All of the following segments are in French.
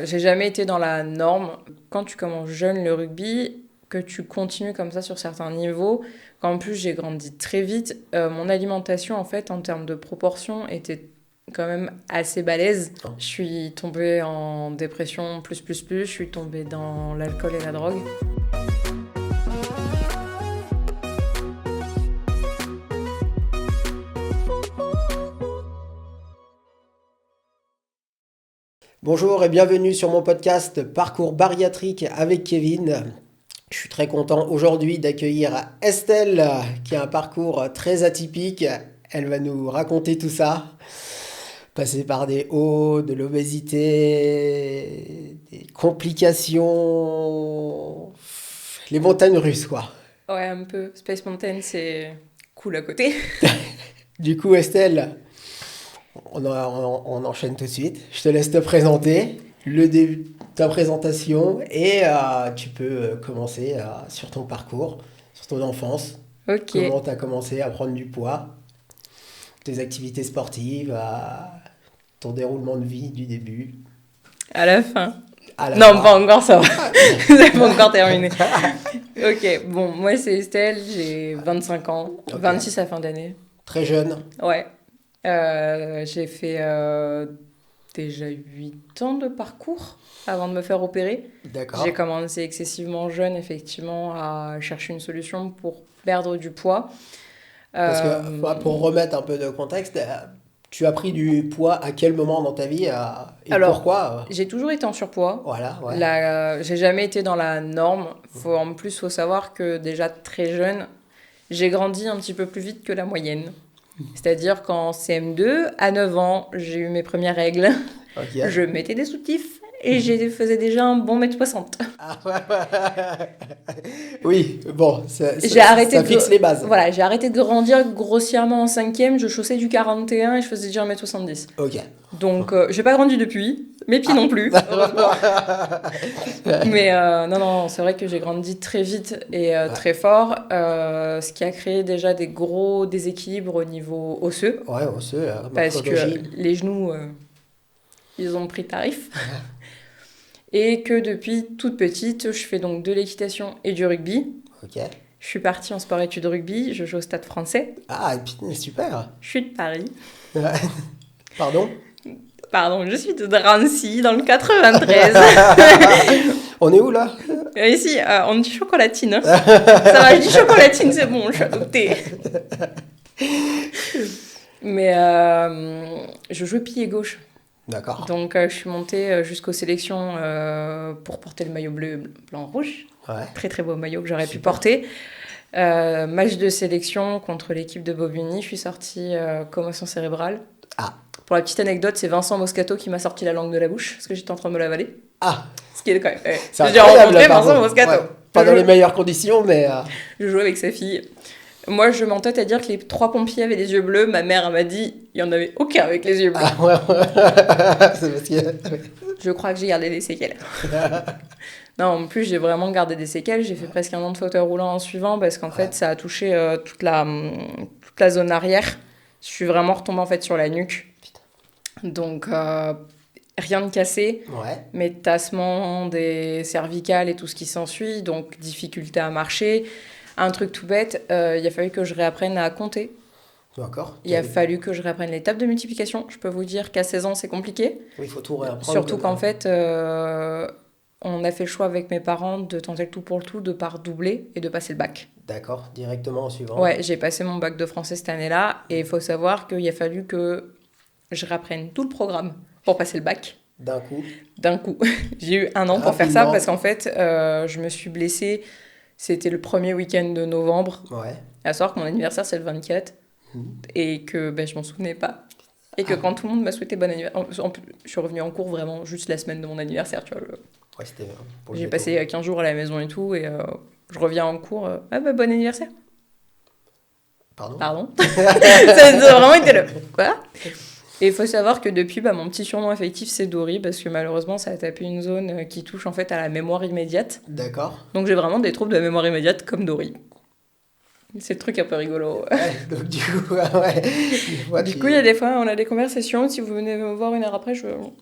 J'ai jamais été dans la norme. Quand tu commences jeune le rugby, que tu continues comme ça sur certains niveaux, qu'en plus j'ai grandi très vite, mon alimentation en fait en termes de proportion était quand même assez balèze. Je suis tombée en dépression plus, je suis tombée dans l'alcool et la drogue. Bonjour et bienvenue sur mon podcast Parcours bariatrique avec Kevin. Je suis très content aujourd'hui d'accueillir Estelle qui a un parcours très atypique. Elle va nous raconter tout ça. Passer par des hauts, de l'obésité, des complications, les montagnes russes quoi. Ouais, un peu. Space Mountain, c'est cool à côté. Du coup Estelle, on enchaîne tout de suite. Je te laisse te présenter, le début de ta présentation et tu peux commencer sur ton parcours, sur ton enfance. Ok, Comment tu as commencé à prendre du poids, tes activités sportives, ton déroulement de vie du début à la fin. à la Non, fin. pas encore, ça va. Vous n'avez pas encore terminé. Ok, bon, moi c'est Estelle, j'ai 25 ans, Ok. 26 à fin d'année. Très jeune. Ouais. J'ai fait déjà 8 ans de parcours avant de me faire opérer. D'accord. J'ai commencé excessivement jeune, effectivement, à chercher une solution pour perdre du poids. Parce que pour Euh, remettre un peu de contexte, tu as pris du poids à quel moment dans ta vie et alors, pourquoi j'ai toujours été en surpoids. Voilà, ouais. J'ai jamais été dans la norme. En plus, faut savoir que déjà très jeune, j'ai grandi un petit peu plus vite que la moyenne. C'est-à-dire qu'en CM2, à 9 ans, j'ai eu mes premières règles. Ok. Je mettais des soutifs et je faisais déjà un bon mètre 60. Ah, ouais, ouais. Oui, bon, J'ai arrêté ça fixe les bases. Voilà, j'ai arrêté de grandir grossièrement en cinquième, je chaussais du 41 et je faisais déjà 1m70. Ok. Donc, j'ai pas grandi depuis, mes pieds non plus, heureusement. Mais non, c'est vrai que j'ai grandi très vite et Ouais, très fort, ce qui a créé déjà des gros déséquilibres au niveau osseux, ouais, on se, parce que morphologie. les genoux, ils ont pris tarif. Et que depuis toute petite, je fais donc de l'équitation et du rugby. Ok. Je suis partie en sport-études rugby, je joue au Stade français. Ah, et puis, super. Je suis de Paris. Ouais. Pardon? Pardon, je suis de Drancy, dans le 93. On est où là? Ici, on dit chocolatine. Ça va, je dis chocolatine, c'est bon, je suis adoptée. Mais je jouais pied gauche. D'accord. Donc, je suis montée jusqu'aux sélections pour porter le maillot bleu, blanc, rouge. Ouais. Très, très beau maillot que j'aurais pu Super. porter. Match de sélection contre l'équipe de Bobigny. Je suis sortie commotion cérébrale. Ah. Pour la petite anecdote, c'est Vincent Moscato qui m'a sorti la langue de la bouche parce que j'étais en train de me l'avaler. Ah, Ce qui est quand même. c'est J'ai incroyable, rencontré pardon. Vincent Moscato. Ouais. Pas dans les meilleures conditions, mais. Je jouais avec sa fille. Moi, je m'entête à dire que les 3 pompiers avaient les yeux bleus. Ma mère elle m'a dit il n'y en avait aucun avec les yeux bleus. Ah, ouais, ouais. C'est parce que. Je crois que j'ai gardé des séquelles. Non, en plus, j'ai vraiment gardé des séquelles. J'ai fait presque 1 an de fauteuil roulant en suivant parce qu'en fait, ça a touché toute la zone arrière. Je suis vraiment retombée en fait sur la nuque. Donc, rien de cassé, Ouais. mais tassement des cervicales et tout ce qui s'ensuit. Donc, difficulté à marcher. Un truc tout bête, il a fallu que je réapprenne à compter. D'accord. Il a fallu que je réapprenne les tables de multiplication. Je peux vous dire qu'à 16 ans, c'est compliqué. Oui, il faut tout réapprendre. Surtout qu'en fait, on a fait le choix avec mes parents de tenter le tout pour le tout, de pas redoubler et de passer le bac. D'accord, directement en suivant. Ouais, j'ai passé mon bac de français cette année-là et il faut savoir qu'il a fallu que je réapprenne tout le programme pour passer le bac D'un coup. d'un coup. J'ai eu 1 an pour faire ça Rapidement. parce qu'en fait, je me suis blessée. C'était le premier week-end de novembre. Ouais. À savoir que mon anniversaire, c'est le 24 Mhm. et que ben, je m'en souvenais pas. Et que quand tout le monde m'a souhaité bon anniversaire, je suis revenue en cours vraiment juste la semaine de mon anniversaire, tu vois. Ouais, c'était pour le J'ai gâteau. passé 15 jours à la maison et tout, et je reviens en cours. Ah bah bon anniversaire. Pardon? Pardon. Ça a vraiment été le. Quoi? Et il faut savoir que depuis, bah, mon petit surnom affectif, c'est Dory, parce que malheureusement, ça a tapé une zone qui touche en fait à la mémoire immédiate. D'accord. Donc j'ai vraiment des troubles de la mémoire immédiate comme Dory. C'est le truc un peu rigolo. Ouais, donc du coup, ouais, Du coup, il y a des fois, on a des conversations. Si vous venez me voir une heure après,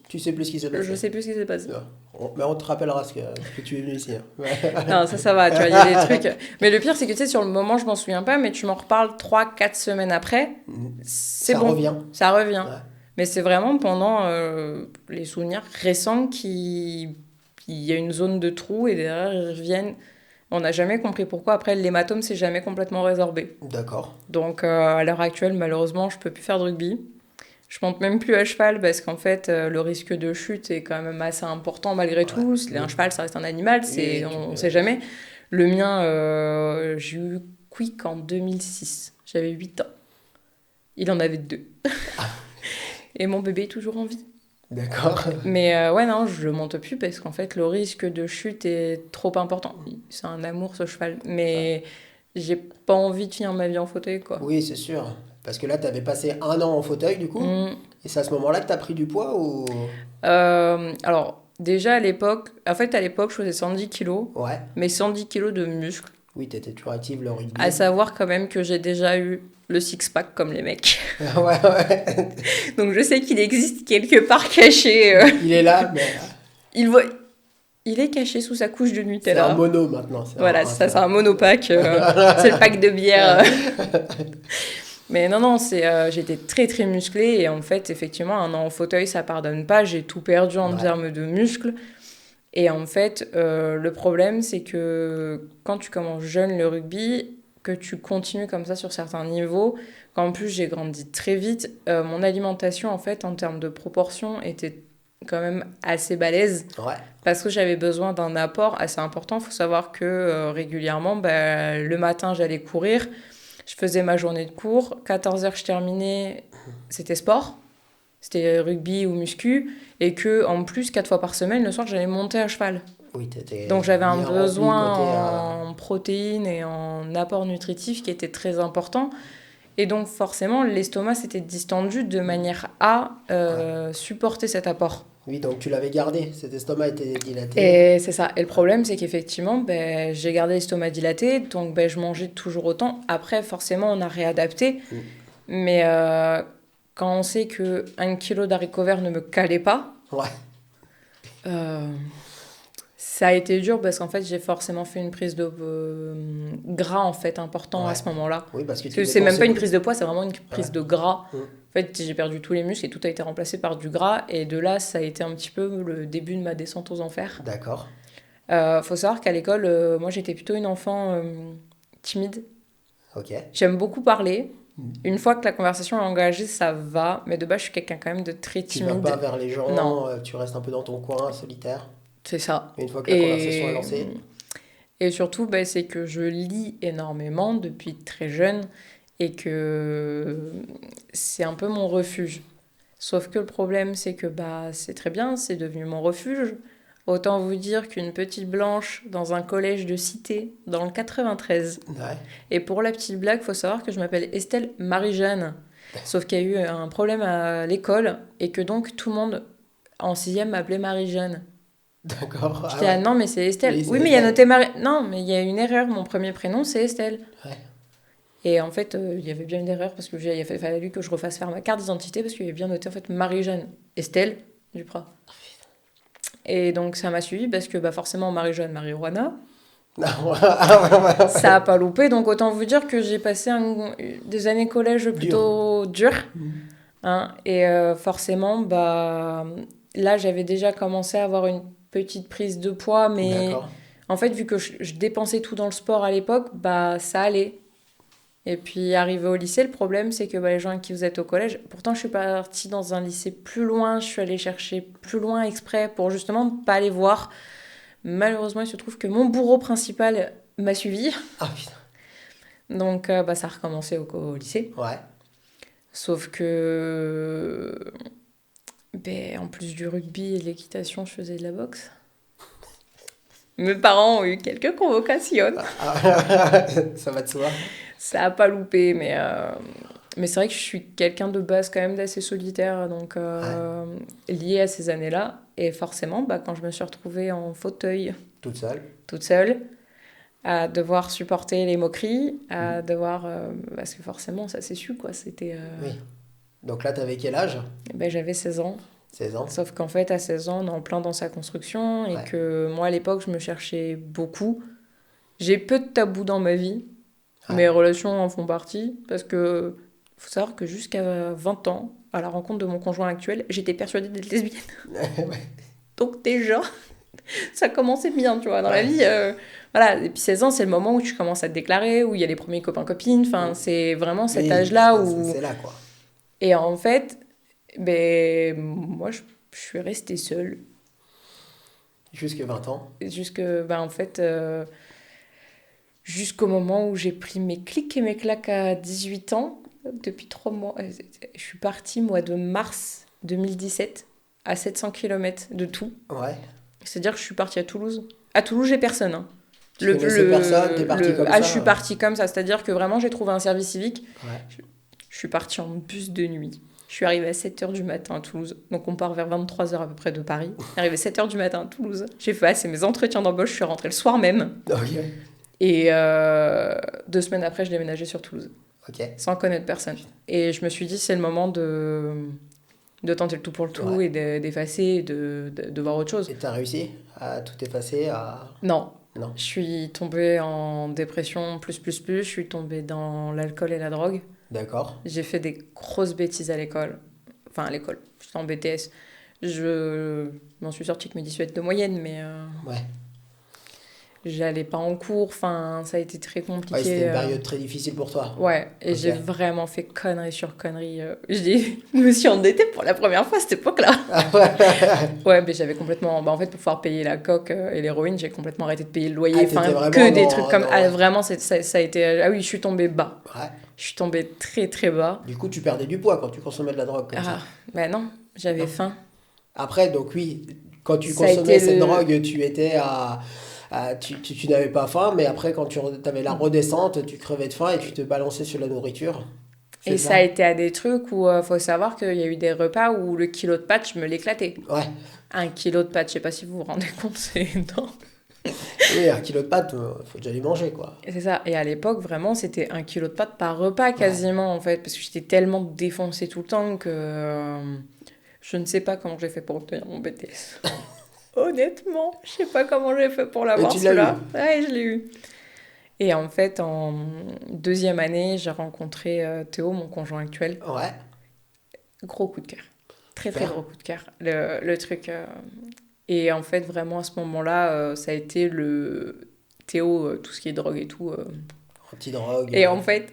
tu sais plus ce qui s'est je passé. sais plus ce qui s'est passé. Non. Mais on te rappellera ce que tu es venu ici, hein. Ouais. Non, ça va, tu vois, il y a des trucs. Mais le pire, c'est que tu sais, sur le moment, je m'en souviens pas, mais tu m'en reparles 3, 4 semaines après, c'est Ça bon. revient. Ça revient. Ouais. Mais c'est vraiment pendant les souvenirs récents qu'il y a une zone de trou et derrière, ils reviennent. On n'a jamais compris pourquoi. Après, l'hématome s'est jamais complètement résorbé. D'accord. Donc, à l'heure actuelle, malheureusement, je peux plus faire de rugby. Je monte même plus à cheval parce qu'en fait, le risque de chute est quand même assez important malgré Ouais. tout. Un Oui. cheval, ça reste un animal, Oui, on sait jamais. Le mien, j'ai eu Quick en 2006. J'avais 8 ans. Il en avait 2. Et mon bébé est toujours en vie. D'accord. Mais ouais, non, je le monte plus parce qu'en fait, le risque de chute est trop important. C'est un amour, ce cheval. Mais j'ai pas envie de finir ma vie en fauteuil, quoi. Oui, c'est sûr. Parce que là, tu avais passé 1 an en fauteuil, du coup. Mm. Et c'est à ce moment-là que tu as pris du poids ou... Alors, déjà à l'époque, en fait, à l'époque, je faisais 110 kilos, Ouais. mais 110 kilos de muscles. Oui, tu étais toujours active, le À rugby. savoir quand même que j'ai déjà eu le six-pack comme les mecs. Ouais, ouais. Donc je sais qu'il existe quelque part caché. Il est là, mais Il, voit... il est caché sous sa couche de c'est un Nutella. mono maintenant. Voilà, ça, c'est un monopack. C'est le pack de bière. Mais non, non, j'étais très très musclée et en fait, effectivement, un an en fauteuil, ça pardonne pas. J'ai tout perdu en Ouais. termes de muscles. Et en fait, le problème, c'est que quand tu commences jeune le rugby, que tu continues comme ça sur certains niveaux, qu'en plus j'ai grandi très vite, mon alimentation, en fait, en termes de proportion, était quand même assez balèze Ouais. parce que j'avais besoin d'un apport assez important. Il faut savoir que régulièrement, bah, le matin, j'allais courir, je faisais ma journée de cours, 14 heures, je terminais, c'était sport. C'était rugby ou muscu, et que en plus, 4 fois par semaine, le soir, j'allais monter à cheval. Oui, tu étais Donc j'avais un bien rempli besoin côté... en protéines et en apport nutritif qui était très important. Et donc forcément, l'estomac s'était distendu de manière à supporter cet apport. Oui, donc tu l'avais gardé. Cet estomac était dilaté. Et c'est ça. Et le problème, c'est qu'effectivement, ben, j'ai gardé l'estomac dilaté, donc ben, je mangeais toujours autant. Après, forcément, on a réadapté. Mm. Mais quand on sait que 1 kilo d'haricots verts ne me calait pas, Ouais. Euh, ça a été dur parce qu'en fait j'ai forcément fait une prise de gras en fait important à Ouais. ce moment-là. Oui, parce que Parce tu que c'est même dépensais pas une beaucoup. prise de poids, c'est vraiment une prise Ouais. de gras. Mm. En fait j'ai perdu tous les muscles et tout a été remplacé par du gras et de là ça a été un petit peu le début de ma descente aux enfers. D'accord. Faut savoir qu'à l'école, moi j'étais plutôt une enfant timide. Ok. J'aime beaucoup parler. Mm. Une fois que la conversation est engagée, ça va. Mais de base, je suis quelqu'un quand même de très Tu vas timide. pas vers les Non, gens, tu restes un peu dans ton coin, solitaire. c'est ça. Et une fois que la conversation est Et, lancée, et surtout, bah, c'est que je lis énormément depuis très jeune et que c'est un peu mon refuge. Sauf que le problème, c'est que bah, c'est très bien, c'est devenu mon refuge. Autant vous dire qu'une petite blanche dans un collège de cité dans le 93. ouais. Et pour la petite blague, faut savoir que je m'appelle Estelle Marie-Jeanne. Sauf qu'il y a eu un problème à l'école et que donc tout le monde en sixième m'appelait Marie-Jeanne. D'accord. Ah J'étais là, ouais. non, mais c'est Estelle. Oui, c'est Oui, mais il y a Estelle. noté Marie. Non, mais il y a une erreur. Mon premier prénom, c'est Estelle. Ouais. Et en fait, il y avait bien une erreur parce qu'il a fallu que je refasse faire ma carte d'identité parce qu'il y avait bien noté en fait Marie-Jeanne Estelle Duprat. Et donc ça m'a suivi parce que bah, forcément Marie-Jeanne marijuana, Ah ouais. ça a pas loupé. Donc autant vous dire que j'ai passé des années collège Dur. plutôt dures. Mm. Hein, et forcément, bah, là j'avais déjà commencé à avoir une petite prise de poids, mais D'accord. en fait, vu que je dépensais tout dans le sport à l'époque, bah ça allait. Et puis, arrivé au lycée, le problème, c'est que bah, les gens avec qui vous êtes au collège, pourtant, je suis partie dans un lycée plus loin, je suis allée chercher plus loin exprès pour justement pas aller voir. Malheureusement, il se trouve que mon bourreau principal m'a suivi. Ah putain. Donc, bah, ça a recommencé au lycée. Ouais. Sauf que, ben, en plus du rugby et de l'équitation, je faisais de la boxe. Mes parents ont eu quelques convocations. Ah, ça va de soi. Ça a pas loupé, mais c'est vrai que je suis quelqu'un de base quand même d'assez solitaire, donc lié à ces années-là. Et forcément, bah, quand je me suis retrouvée en fauteuil Toute seule. toute seule, à devoir supporter les moqueries, à devoir... parce que forcément, ça s'est su, quoi. C'était... Oui. Donc là, t'avais quel âge? ben, j'avais 16 ans. 16 ans? Sauf qu'en fait, à 16 ans, on est en plein dans sa construction et Ouais. que moi, à l'époque, je me cherchais beaucoup. J'ai peu de tabous dans ma vie. Ouais. Mes relations en font partie parce que faut savoir que jusqu'à 20 ans, à la rencontre de mon conjoint actuel, j'étais persuadée d'être lesbienne. Ouais. Donc déjà, ça commençait bien, tu vois, dans la Ouais. vie. Voilà, et puis 16 ans, c'est le moment où tu commences à te déclarer, où il y a les premiers copains-copines. Enfin, c'est vraiment cet Oui, âge-là c'est où... c'est là, quoi. Et en fait, ben, moi, je suis restée seule. Jusque 20 ans. Jusque, ben, en fait, jusqu'au moment où j'ai pris mes clics et mes claques à 18 ans, depuis 3 mois. Je suis partie, mois de mars 2017, à 700 km de tout. Ouais. C'est-à-dire que je suis partie à Toulouse. À Toulouse, j'ai personne. Hein. Tu connaissais personne, t'es parti comme Je ça. suis partie comme ça. C'est-à-dire que vraiment, j'ai trouvé un service civique. Ouais. Je suis partie en bus de nuit. Je suis arrivée à 7h du matin à Toulouse. Donc on part vers 23h à peu près de Paris. Je suis arrivée à 7h du matin à Toulouse. J'ai fait mes entretiens d'embauche. Je suis rentrée le soir même. Ok. Et 2 semaines après, je déménageais sur Toulouse, Ok. sans connaître personne. Et je me suis dit, c'est le moment de tenter le tout pour le tout Ouais. et d'effacer et de voir autre chose. Et t'as réussi à tout effacer, à... Non, Non. je suis tombée en dépression plus. Je suis tombée dans l'alcool et la drogue. D'accord. J'ai fait des grosses bêtises à l'école. Enfin, à l'école, j'étais en BTS. Je m'en suis sortie avec mes 18 de moyenne, mais Ouais. j'allais pas en cours. Enfin, ça a été très Ouais, compliqué. c'était une période très difficile pour toi. Ouais, et Ok. j'ai vraiment fait connerie sur connerie. Je me suis endettée pour la première fois à cette époque-là. Ouais, mais j'avais complètement... Bah, en fait, pour pouvoir payer la coque et l'héroïne, j'ai complètement arrêté de payer le loyer. Ah, Enfin, t'étais vraiment que des dans... trucs comme... dans... Ah, vraiment, ça a été... Ah oui, je suis tombée bas. Ouais. Je suis tombée très, très bas. Du coup, tu perdais du poids quand tu consommais de la drogue comme ça. Ah, bah non, j'avais Non. faim. Après, donc oui, quand tu Ça a consommais été cette le... drogue, tu étais tu n'avais pas faim, mais après, quand tu avais la redescente, tu crevais de faim et tu te balançais sur la nourriture. C'est Et ça a ça? été à des trucs où faut savoir qu'il y a eu des repas où le kilo de pâtes, je me l'éclatais. Ouais. 1 kilo de pâtes, je sais pas si vous vous rendez compte, c'est énorme. Oui, 1 kilo de pâtes, faut déjà les manger, quoi. Et c'est ça. Et à l'époque, vraiment, c'était 1 kilo de pâtes par repas Ouais. quasiment, en fait. Parce que j'étais tellement défoncée tout le temps que je ne sais pas comment j'ai fait pour obtenir mon BTS. Honnêtement, je sais pas comment j'ai fait pour Et l'avoir tu l'as eu. celui-là. Ouais, je l'ai eu. Et en fait, en deuxième année, j'ai rencontré Théo, mon conjoint actuel. Ouais, Gros coup de cœur. Très, très super. gros coup de cœur. Le truc... Et en fait, vraiment, à ce moment-là, ça a été le... Théo, tout ce qui est drogue et tout... Anti-drogue. Et en fait,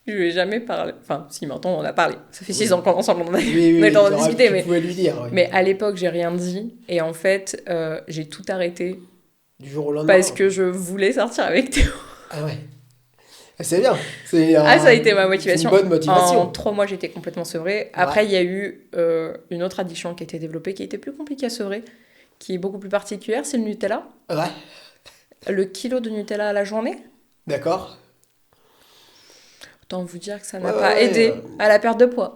je lui ai jamais parlé. Enfin, s'il m'entend, on en a parlé. Ça fait 6 ans qu'on est ensemble, on a Oui, on oui, a eu le oui, temps d'en discuter. tu pouvais lui dire, oui. Mais à l'époque, j'ai rien dit. Et en fait, j'ai tout arrêté Du jour au lendemain. parce que je voulais sortir avec Théo. Ah ouais. C'est bien. Ah, ça a été ma C'est une motivation. bonne En motivation. 3 mois, j'étais complètement sevrée. Ouais. Après, il y a eu une autre addiction qui a été développée, qui était plus compliquée à sevrer, qui est beaucoup plus particulière, c'est le Nutella. Ouais, Le kilo de Nutella à la journée. d'accord. Autant vous dire que ça Ouais, n'a ouais, pas ouais. aidé à la perte de poids.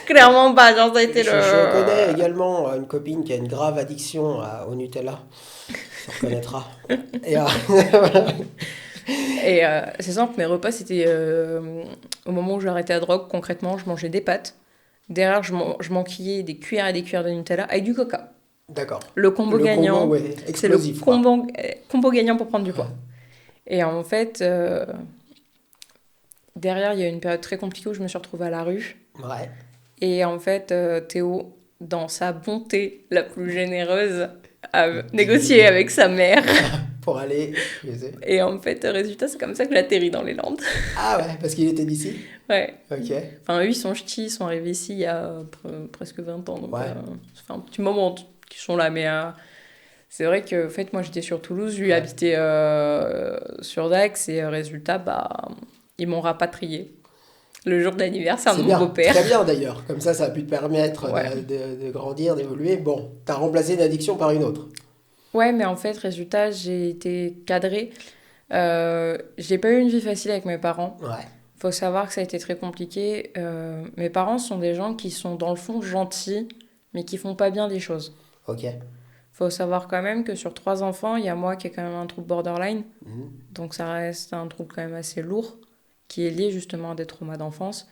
Clairement pas, genre ça a été Je connais le... également une copine qui a une grave addiction au Nutella. Tu reconnaîtra. Et, Et c'est simple, mes repas, c'était au moment où j'ai arrêté la drogue, concrètement, je mangeais des pâtes. Derrière, je m'enquillais des cuillères et des cuillères de Nutella avec du coca. d'accord. Le combo Le combo, gagnant, ouais, c'est le explosif, quoi. combo gagnant pour prendre du poids. Et en fait, derrière, il y a eu une période très compliquée où je me suis retrouvée à la rue. Ouais. Et en fait, Théo, dans sa bonté la plus généreuse, a négocié avec sa mère. Pour aller. Je sais. Et en fait, résultat, c'est comme ça que j'atterris dans les Landes. Ah ouais, parce qu'il était d'ici. Ouais. Ok. Enfin, eux, ils sont ch'tis, ils sont arrivés ici il y a presque 20 ans. Donc, Ouais. ça fait un petit moment qu'ils sont là. Mais c'est vrai que, en fait, moi, j'étais sur Toulouse, lui Ouais. habitait sur Dax. Et résultat, bah, ils m'ont rapatrié le jour d'anniversaire de C'est mon bien. beau-père. Très bien d'ailleurs. Comme ça a pu te permettre Ouais. de grandir, d'évoluer. Bon, t'as remplacé une addiction par une autre. Ouais, mais en fait, résultat, j'ai été cadrée. J'ai pas eu une vie facile avec mes parents. Ouais. Faut savoir que ça a été très compliqué. Mes parents sont des gens qui sont dans le fond gentils, mais qui font pas bien les choses. Ok. Faut savoir quand même que sur 3 enfants, il y a moi qui ai quand même un trouble borderline. Mhm. Donc ça reste un trouble quand même assez lourd, qui est lié justement à des traumas d'enfance.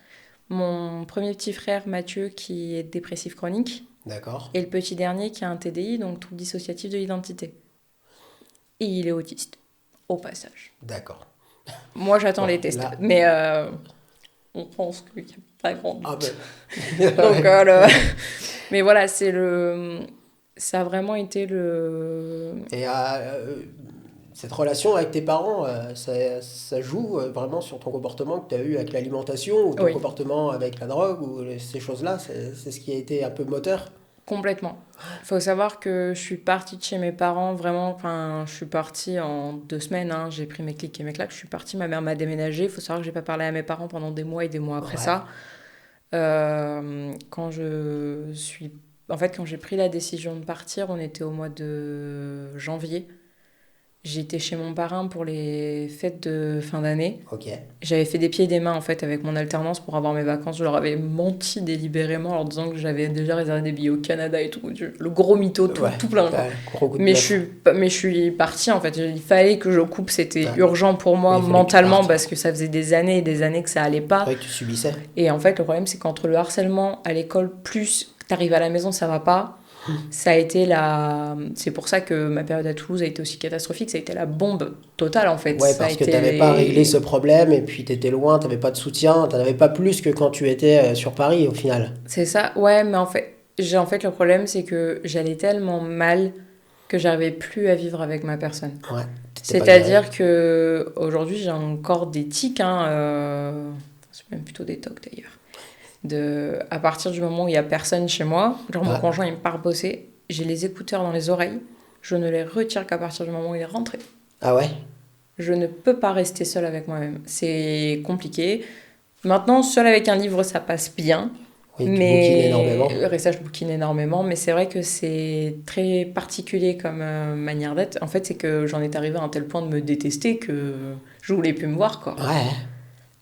Mon premier petit frère, Mathieu, qui est dépressif chronique. D'accord. Et le petit dernier qui a un TDI, donc trouble dissociatif de l'identité. Et il est autiste, au passage. D'accord. Moi, j'attends Bon, les tests. là... Mais on pense qu'il n'y a pas grand doute. Ah ben... Donc, mais voilà, ça a vraiment été le... Et cette relation avec tes parents, ça joue vraiment sur ton comportement que tu as eu avec l'alimentation ou ton Oui, comportement avec la drogue ou ces choses-là, c'est ce qui a été un peu moteur. complètement. Il faut savoir que je suis partie de chez mes parents, vraiment, enfin, je suis partie en 2 semaines, hein, j'ai pris mes clics et mes claques, je suis partie, ma mère m'a déménagé. Il faut savoir que j'ai pas parlé à mes parents pendant des mois et des mois après Ouais, ça. Quand je suis... En fait, quand j'ai pris la décision de partir, on était au mois de janvier. J'étais chez mon parrain pour les fêtes de fin d'année. ok. J'avais fait des pieds et des mains en fait avec mon alternance pour avoir mes vacances. Je leur avais menti délibérément en leur disant que j'avais déjà réservé des billets au Canada et tout. Le gros mytho, tout, Ouais, tout plein, quoi. ouais, gros coup de Mais bluff. mais je suis partie en fait. Il fallait que je coupe. C'était Ouais. urgent pour moi Oui, il fallait que tu mentalement partes. parce que ça faisait des années et des années que ça allait pas. Ouais, que tu subissais. Et en fait, le problème, c'est qu'entre le harcèlement à l'école plus t'arrives à la maison, ça va pas. Ça a été la... C'est pour ça que ma période à Toulouse a été aussi catastrophique. Ça a été la bombe totale, en fait. Ouais, Ça a parce que été tu n'avais pas réglé ce problème et puis tu étais loin, tu n'avais pas de soutien, tu n'en avais pas plus que quand tu étais sur Paris au final. C'est ça. Ouais, mais en fait, le problème, c'est que j'allais tellement mal que j'arrivais plus à vivre avec ma personne. Ouais, t'étais pas guéri. C'est-à-dire que aujourd'hui, j'ai encore des tics, hein, c'est même plutôt des tocs d'ailleurs. À partir du moment où il y a personne chez moi, genre mon Ouais. conjoint il part bosser, j'ai les écouteurs dans les oreilles, je ne les retire qu'à partir du moment où il est rentré. Ah ouais? Je ne peux pas rester seule avec moi-même. C'est compliqué. Maintenant, seule avec un livre, ça passe bien. Oui, tu bouquines Mais énormément. ça, je bouquine énormément, mais c'est vrai que c'est très particulier comme manière d'être. En fait, c'est que j'en étais arrivée à un tel point de me détester que je voulais plus me voir, quoi. Ouais.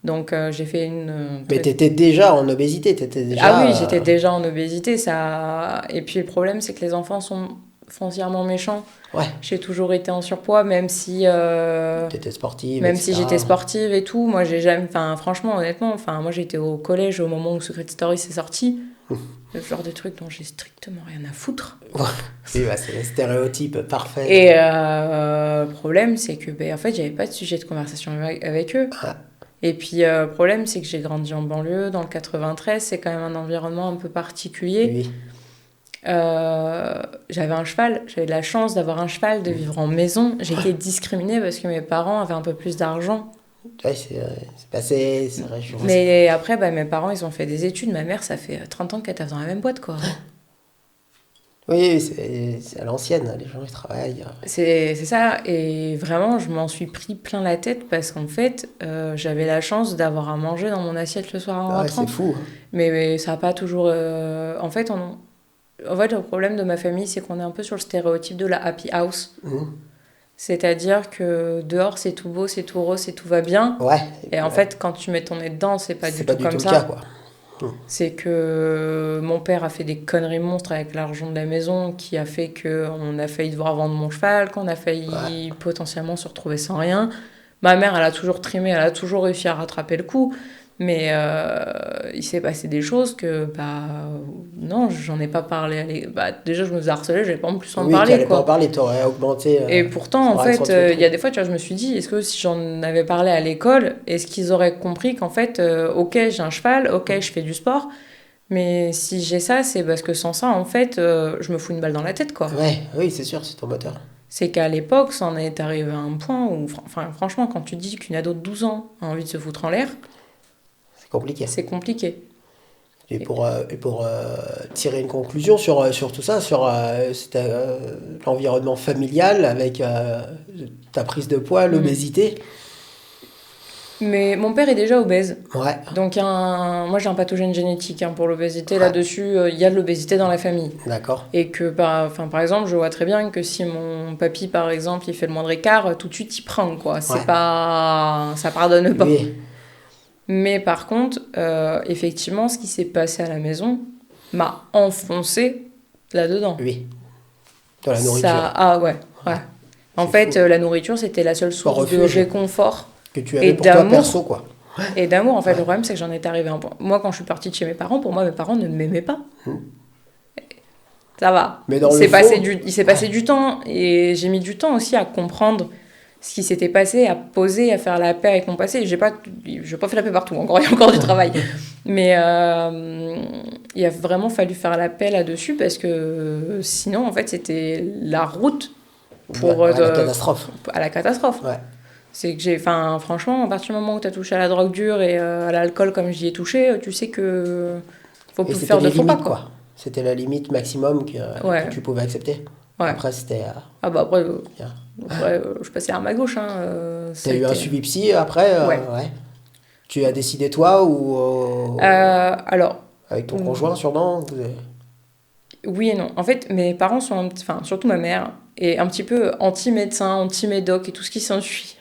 Donc j'ai fait une Mais t'étais déjà en obésité, t'étais ah déjà... oui, j'étais déjà en obésité, ça. Et puis le problème, c'est que les enfants sont foncièrement méchants. Ouais, J'ai toujours été en surpoids, t'étais sportive, même si etc. j'étais sportive et tout. Moi, j'ai jamais, enfin, franchement, honnêtement, enfin, moi, j'étais au collège au moment où Secret Story s'est sorti. Le genre de truc dont j'ai strictement rien à foutre. Oui, bah, c'est le stéréotype parfait. Et le problème, c'est que, ben, en fait, j'avais pas de sujet de conversation avec eux. Ah, Et puis, le problème, c'est que j'ai grandi en banlieue, dans le 93, c'est quand même un environnement un peu particulier. oui. J'avais un cheval, j'avais de la chance d'avoir un cheval, de vivre en maison. J'ai été discriminée parce que mes parents avaient un peu plus d'argent. Ouais, c'est passé, c'est vrai, je vois ça. Mais après, bah, mes parents, ils ont fait des études. Ma mère, ça fait 30 ans qu'elle tape dans la même boîte, quoi. Oui, c'est à l'ancienne, les gens ils travaillent. C'est ça. Et vraiment, je m'en suis pris plein la tête parce qu'en fait, j'avais la chance d'avoir à manger dans mon assiette le soir en Ouais, rentrant. c'est fou. Mais ça n'a pas toujours... En fait, le problème de ma famille, c'est qu'on est un peu sur le stéréotype de la happy house. Mhm. C'est-à-dire que dehors, c'est tout beau, c'est tout rose, et tout va bien. Ouais. Et en fait, quand tu mets ton nez dedans, c'est pas c'est du pas tout du comme tout le ça. cas, quoi. C'est que mon père a fait des conneries monstres avec l'argent de la maison qui a fait qu'on a failli devoir vendre mon cheval, qu'on a failli potentiellement se retrouver sans rien. Ma mère, elle a toujours trimé, elle a toujours réussi à rattraper le coup. Mais il s'est passé des choses que, bah, non, j'en ai pas parlé. Bah, déjà, je me faisais harceler, j'avais pas en plus en Oui, tu parler, allais pas en quoi. parler, t'aurais augmenté Et pourtant, son en réaction fait, de il y a truc. des fois, tu vois, je me suis dit, est-ce que si j'en avais parlé à l'école, est-ce qu'ils auraient compris qu'en fait, ok, j'ai un cheval, ok, je fais du sport, mais si j'ai ça, c'est parce que sans ça, en fait, je me fous une balle dans la tête, quoi. Ouais, oui, c'est sûr, c'est ton moteur. C'est qu'à l'époque, ça en est arrivé à un point où, enfin, franchement, quand tu dis qu'une ado de 12 ans a envie de se foutre en l'air, C'est compliqué. c'est compliqué. Et pour tirer une conclusion sur tout ça, sur l'environnement familial avec ta prise de poids, l'obésité. Mais mon père est déjà obèse. Ouais, Donc, moi, j'ai un pathogène génétique pour l'obésité. Ouais. Là-dessus, il y a de l'obésité dans la famille. d'accord. Et que, par exemple, je vois très bien que si mon papy, par exemple, il fait le moindre écart, tout de suite, il prend, quoi. C'est Ouais. pas... Ça pardonne pas. Oui, Mais par contre, effectivement, ce qui s'est passé à la maison m'a enfoncé là-dedans. oui. De la nourriture. Ah ouais. En C'est fait, fou. la nourriture, c'était la seule source de Refuge. réconfort Que tu et avais pour toi d'amour. perso, quoi. Et d'amour, en fait, Ouais. le problème, c'est que j'en étais arrivée à un point. Moi, quand je suis partie de chez mes parents, pour moi, mes parents ne m'aimaient pas. Ça va. Mais dans le fond, Il s'est passé du temps et j'ai mis du temps aussi à comprendre ce qui s'était passé, à poser, à faire la paix avec mon passé. J'ai pas fait la paix partout, il y a encore du travail. Mais il a vraiment fallu faire la paix là-dessus parce que sinon, en fait, c'était la route pour la catastrophe. à la catastrophe. Ouais. C'est que franchement, à partir du moment où tu as touché à la drogue dure et à l'alcool comme j'y ai touché, tu sais que faut Et plus c'était faire de les faux pas, limites, quoi. quoi. C'était la limite maximum Ouais. que tu pouvais accepter. Ouais. Après, c'était... Ah bah après, bien. je passais l'arme à gauche. T'as eu un suivi psy après Ouais. Tu as décidé toi ou Alors, avec ton conjoint sûrement oui et non. En fait, mes parents sont, enfin, surtout ma mère, est un petit peu anti-médecin, anti-médoc et tout ce qui s'ensuit.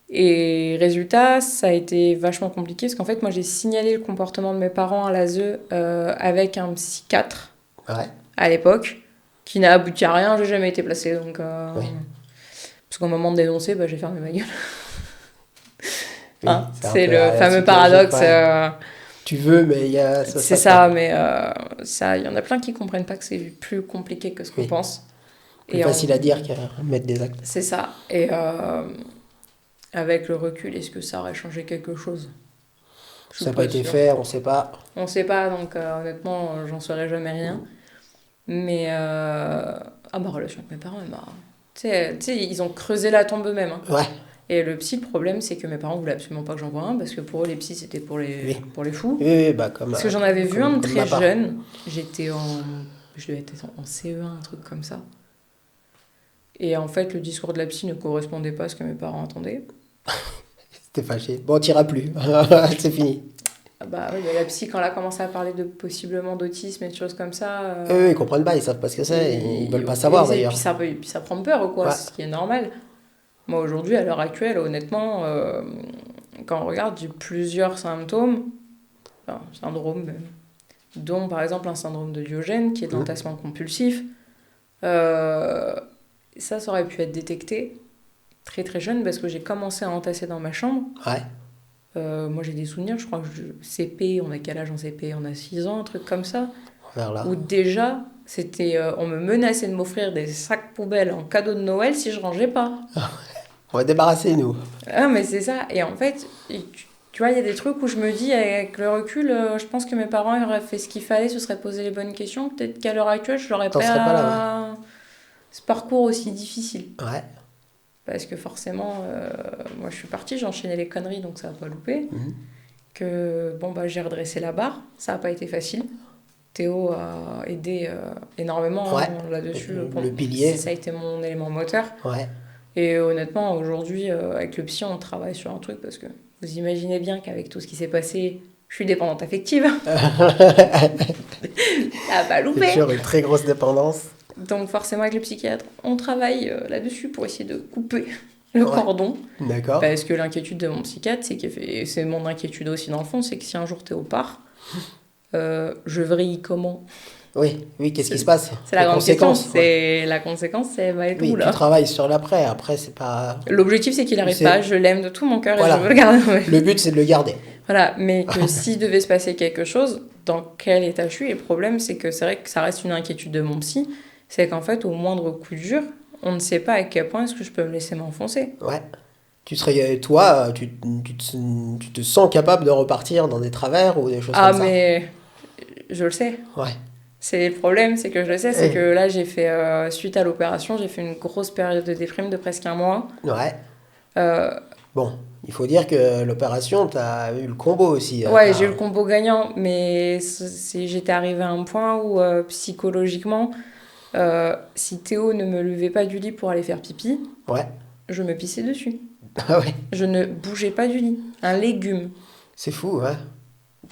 Et résultat, ça a été vachement compliqué parce qu'en fait, moi, j'ai signalé le comportement de mes parents à l'ASE avec un psychiatre à l'époque qui n'a abouti à rien. J'ai jamais été placée. Donc, parce qu'au moment de dénoncer, j'ai fermé ma gueule. Oui, c'est le fameux paradoxe. Tu veux, mais il y a... C'est ça, mais il y en a plein qui comprennent pas que c'est plus compliqué que ce qu'on pense. Plus facile à dire qu'à mettre des actes. C'est ça. Et avec le recul, est-ce que ça aurait changé quelque chose? Ça n'a pas été fait, on ne sait pas. On ne sait pas, donc honnêtement, j'en saurais jamais rien. Mais ma relation avec mes parents, tu sais, ils ont creusé la tombe eux-mêmes. Hein. Ouais. Et le psy, le problème, c'est que mes parents voulaient absolument pas que j'en voie un, parce que pour eux, les psys, c'était pour les fous. Oui, comme... Parce que j'en avais vu un de très jeune. Je devais être en CE1, un truc comme ça. Et en fait, le discours de la psy ne correspondait pas à ce que mes parents attendaient. C'était fâché. Bon, t'iras plus. C'est fini. Bah oui, la psy, quand elle a commencé à parler de possiblement d'autisme et de choses comme ça... Eux, ils comprennent pas, ils savent pas ce que c'est, ils veulent pas savoir d'ailleurs. Et puis ça prend peur, quoi, ce qui est normal. Moi, aujourd'hui, à l'heure actuelle, honnêtement, quand on regarde, j'ai plusieurs symptômes, syndromes même, dont par exemple un syndrome de Diogène, qui est l'entassement compulsif. Ça aurait pu être détecté très très jeune parce que j'ai commencé à entasser dans ma chambre. Moi, j'ai des souvenirs, je crois que CP, on a quel âge en CP? On a 6 ans, un truc comme ça. Vers là. Où déjà, on me menaçait de m'offrir des sacs poubelles en cadeau de Noël si je rangeais pas. On va débarrasser, nous. Ah, mais c'est ça. Et en fait, tu vois, il y a des trucs où je me dis, avec le recul, je pense que mes parents auraient fait ce qu'il fallait, se seraient posé les bonnes questions. Peut-être qu'à l'heure actuelle, je n'aurais pas ce parcours aussi difficile. Ouais. Parce que forcément, moi, je suis partie, j'ai enchaîné les conneries, donc ça n'a pas loupé. Que, j'ai redressé la barre. Ça n'a pas été facile. Théo a aidé énormément là-dessus. Le pilier. Ça a été mon élément moteur. Ouais. Et honnêtement, aujourd'hui, avec le psy, on travaille sur un truc parce que vous imaginez bien qu'avec tout ce qui s'est passé, je suis dépendante affective. Ça n'a pas loupé. C'est toujours une très grosse dépendance. Donc forcément, avec le psychiatre, on travaille là-dessus pour essayer de couper le cordon. D'accord. Parce que l'inquiétude de mon psychiatre, c'est mon inquiétude aussi dans le fond, c'est que si un jour Théo part, je vrille comment? Oui, qu'est-ce qui se passe? C'est la grande question. La conséquence, c'est va être où, là? Tu travailles sur l'après. Après, c'est pas... L'objectif, c'est qu'il n'arrive pas. Je l'aime de tout mon cœur et je veux le garder. Le but, c'est de le garder. Voilà, mais que s'il devait se passer quelque chose, dans quel état je suis? Et le problème, c'est que c'est vrai que ça reste une inquiétude de mon psy, c'est qu'en fait, au moindre coup dur, on ne sait pas à quel point est-ce que je peux me laisser m'enfoncer. Ouais. Toi, tu te sens capable de repartir dans des travers ou des choses comme ça? Ah, mais je le sais. Ouais. C'est le problème, c'est que je le sais, c'est que là, j'ai fait, suite à l'opération, j'ai fait une grosse période de déprime de presque 1 mois. Ouais. Bon, il faut dire que l'opération, t'as eu le combo aussi. Ouais, j'ai eu le combo gagnant, mais j'étais arrivée à un point où, psychologiquement, si Théo ne me levait pas du lit pour aller faire pipi, je me pissais dessus. Ah ouais. Je ne bougeais pas du lit. Un légume. C'est fou, ouais.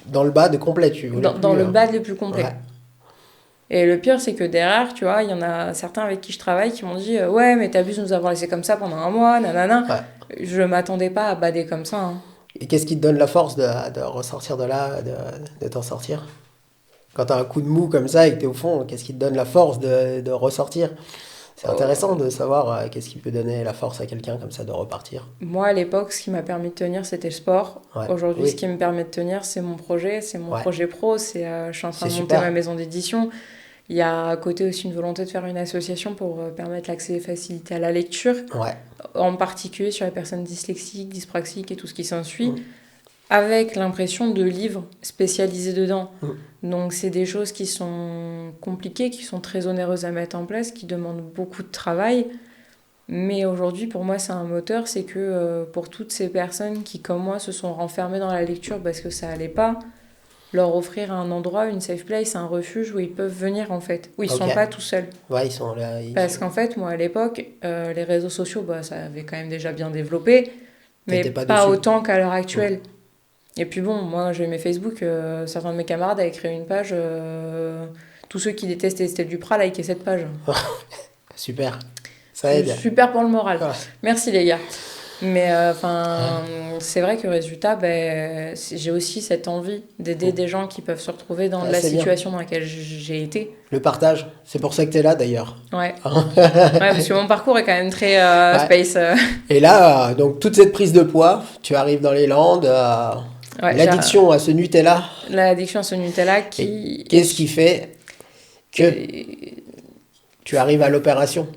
Dans le bad complet, tu voulais dans le bad le plus complet. Ouais. Et le pire, c'est que derrière, tu vois, il y en a certains avec qui je travaille qui m'ont dit « Ouais, mais t'abuses de nous avoir laissé comme ça pendant 1 mois, nanana. » Je m'attendais pas à bader comme ça. Hein. Et qu'est-ce qui te donne la force de ressortir de là, de t'en sortir? Quand tu as un coup de mou comme ça et que tu es au fond, qu'est-ce qui te donne la force de ressortir? C'est intéressant de savoir qu'est-ce qui peut donner la force à quelqu'un comme ça de repartir. Moi, à l'époque, ce qui m'a permis de tenir, c'était le sport. Ouais, Aujourd'hui, ce oui, qui me permet de tenir, c'est mon ouais, projet pro. Je suis en train c'est de monter ma super. maison d'édition. Il y a à côté aussi une volonté de faire une association pour permettre l'accès et faciliter à la lecture, Ouais. en particulier sur les personnes dyslexiques, dyspraxiques et tout ce qui s'ensuit, Mm, avec l'impression de livres spécialisés dedans. mm. Donc, c'est des choses qui sont compliquées, qui sont très onéreuses à mettre en place, qui demandent beaucoup de travail. Mais aujourd'hui, pour moi, c'est un moteur, c'est que pour toutes ces personnes qui, comme moi, se sont renfermées dans la lecture parce que ça allait pas, leur offrir un endroit, une safe place, un refuge où ils peuvent venir, en fait, où ils Ok. sont pas tout seuls. Ouais, ils sont là. Ils Parce sont... qu'en fait, moi, à l'époque, les réseaux sociaux, bah, ça avait quand même déjà bien développé, mais T'étais pas pas dessus. autant qu'à l'heure Mm. actuelle. Et puis bon, moi, j'ai aimé Facebook, certains de mes camarades avaient créé une page, tous ceux qui détestent Estelle Duprat likaient cette page. Super. Ça aide. Super pour le moral. Ouais. Merci les gars. Mais enfin, c'est vrai que résultat, ben, j'ai aussi cette envie d'aider des gens qui peuvent se retrouver dans Ah, la c'est bien. situation dans laquelle j'ai été. Le partage, c'est pour ça que tu es là d'ailleurs. Ouais. Ouais, parce que mon parcours est quand même très Ouais. space. Et là, donc toute cette prise de poids, tu arrives dans les Landes, Ouais, l'addiction à ce Nutella. l'addiction à ce Nutella Et qui. qu'est-ce qui fait que Et- tu arrives à l'opération?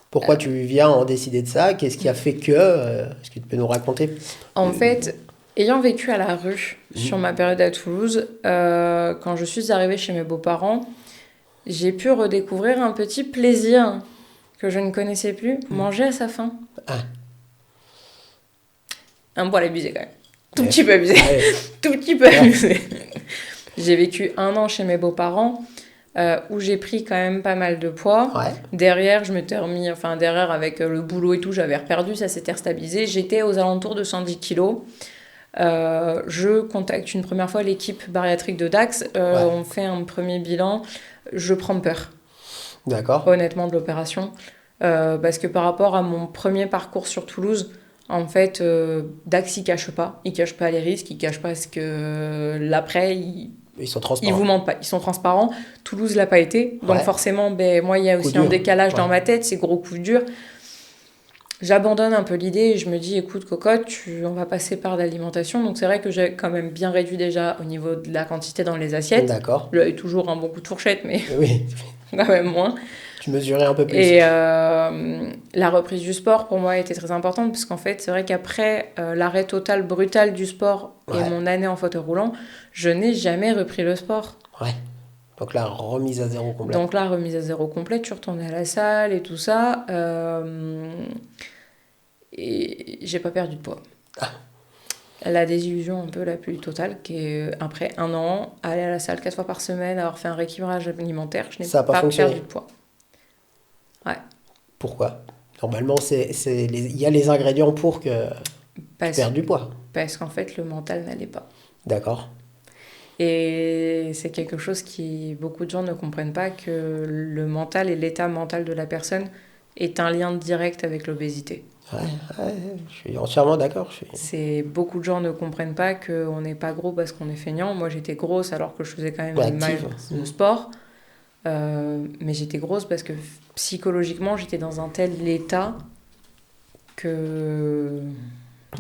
Pourquoi tu viens en décider de ça? Qu'est-ce qui a fait que est-ce que tu peux nous raconter? En fait, ayant vécu à la rue sur ma période à Toulouse, quand je suis arrivée chez mes beaux-parents, j'ai pu redécouvrir un petit plaisir que je ne connaissais plus, manger à sa faim. Ah. Un poil abusé quand même. Tout Ouais. petit peu abusé. Ouais. Tout petit peu abusé. J'ai vécu 1 an chez mes beaux-parents où j'ai pris quand même pas mal de poids. Ouais. Derrière, je m'étais remis, enfin derrière avec le boulot et tout, j'avais reperdu, ça s'était restabilisé. J'étais aux alentours de 110 kilos. Je contacte une première fois l'équipe bariatrique de Dax. Ouais. On fait un premier bilan. Je prends peur, D'accord. honnêtement, de l'opération. Parce que par rapport à mon premier parcours sur Toulouse, en fait, Dax, il cache pas. Il cache pas les risques, il cache pas ce que l'après, Ils sont ils transparents. vous mentent pas. Ils sont transparents. Toulouse l'a pas été. Donc Ouais. forcément, ben, moi, il y a Coup aussi un dur. décalage dans Ouais. ma tête, c'est gros coup dur. J'abandonne un peu l'idée et je me dis, écoute, cocotte, on va passer par l'alimentation. Donc c'est vrai que j'ai quand même bien réduit déjà au niveau de la quantité dans les assiettes. D'accord. J'avais toujours un bon coup de fourchette, mais Oui, quand même moins. tu mesurais un peu plus. Et la reprise du sport, pour moi, était très importante parce qu'en fait, c'est vrai qu'après l'arrêt total, brutal du sport et Ouais. mon année en fauteuil roulant, je n'ai jamais repris le sport. Ouais. Donc la remise à zéro complète. Donc là, remise à zéro complète, je suis retournée à la salle et tout ça. Et j'ai pas perdu de poids. Ah. La désillusion un peu la plus totale, qui est après 1 an, aller à la salle 4 fois par semaine, avoir fait un rééquilibrage alimentaire, je n'ai Ça a pas pas fonctionné. perdu de poids. Ouais. Pourquoi? Normalement, il y a les ingrédients pour que tu Parce, perdes du poids. parce qu'en fait, le mental n'allait pas. D'accord. Et c'est quelque chose qui beaucoup de gens ne comprennent pas, que le mental et l'état mental de la personne est un lien direct avec l'obésité. Ouais, je suis entièrement d'accord. Beaucoup de gens ne comprennent pas qu'on n'est pas gros parce qu'on est feignant. Moi, j'étais grosse alors que je faisais quand même Ouais, mal active. de sport. Mais j'étais grosse parce que psychologiquement, j'étais dans un tel état que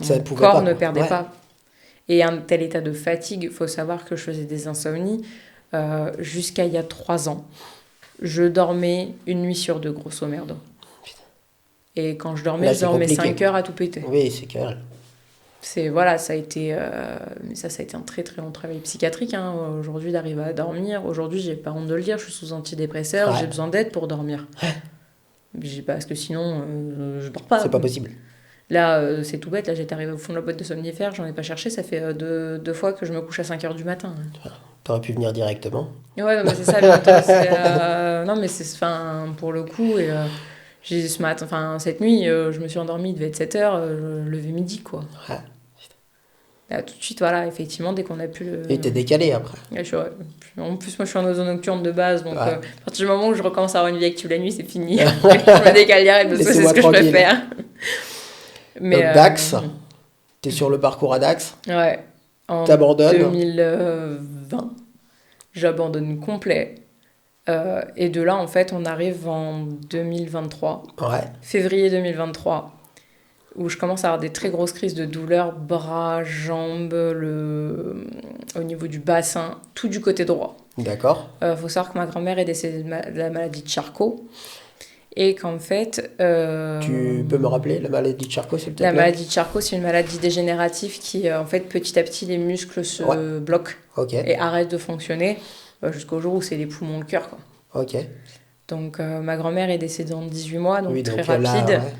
Ça ne mon pouvait corps pas, ne quoi. perdait Ouais. pas. Et un tel état de fatigue, il faut savoir que je faisais des insomnies jusqu'à il y a 3 ans. Je dormais une nuit sur 2, grosso merdo. Et quand je dormais, Là, je c'est dormais compliqué. 5 heures à tout péter. Oui, c'est que... Voilà, ça a été, mais ça a été un très très long travail psychiatrique. Hein. Aujourd'hui, d'arriver à dormir. Aujourd'hui, j'ai pas honte de le dire, je suis sous antidépresseur, Ouais. j'ai besoin d'aide pour dormir. Parce que sinon, je dors pas. C'est pas possible. Là, c'est tout bête. Là, j'étais arrivée au fond de la boîte de somnifères, j'en ai pas cherché. Ça fait 2 fois que je me couche à 5 heures du matin. T'aurais pu venir directement. Ouais, non, mais c'est ça le matin. Non, mais c'est pour le coup. Et, cette nuit, je me suis endormie, il devait être 7 heures, lever midi, quoi. Ouais. Là, tout de suite, voilà, effectivement, dès qu'on a pu le. Et t'es décalé après. Ouais, en plus, moi, je suis en oiseau nocturne de base, donc Ouais. à partir du moment où je recommence à avoir une vie active la nuit, c'est fini. Je me décale direct parce que c'est Laissez-moi ce que tranquille. je préfère. Mais, Donc Dax, t'es sur le parcours à Dax. Ouais. En T'abandonnes. 2020. j'abandonne complet. Et de là, en fait, on arrive en 2023, Ouais. février 2023, où je commence à avoir des très grosses crises de douleur, bras, jambes, au niveau du bassin, tout du côté droit. D'accord. Faut savoir que ma grand-mère est décédée de la maladie de Charcot, et qu'en fait, Tu peux me rappeler la maladie de Charcot, s'il te la plaît? maladie de Charcot, c'est une maladie dégénérative qui, en fait, petit à petit, les muscles se bloquent Ok. et arrêtent de fonctionner jusqu'au jour où c'est les poumons, le cœur, quoi. Ok. Donc, ma grand-mère est décédée en 18 mois, donc Oui, très donc là, rapide. ouais.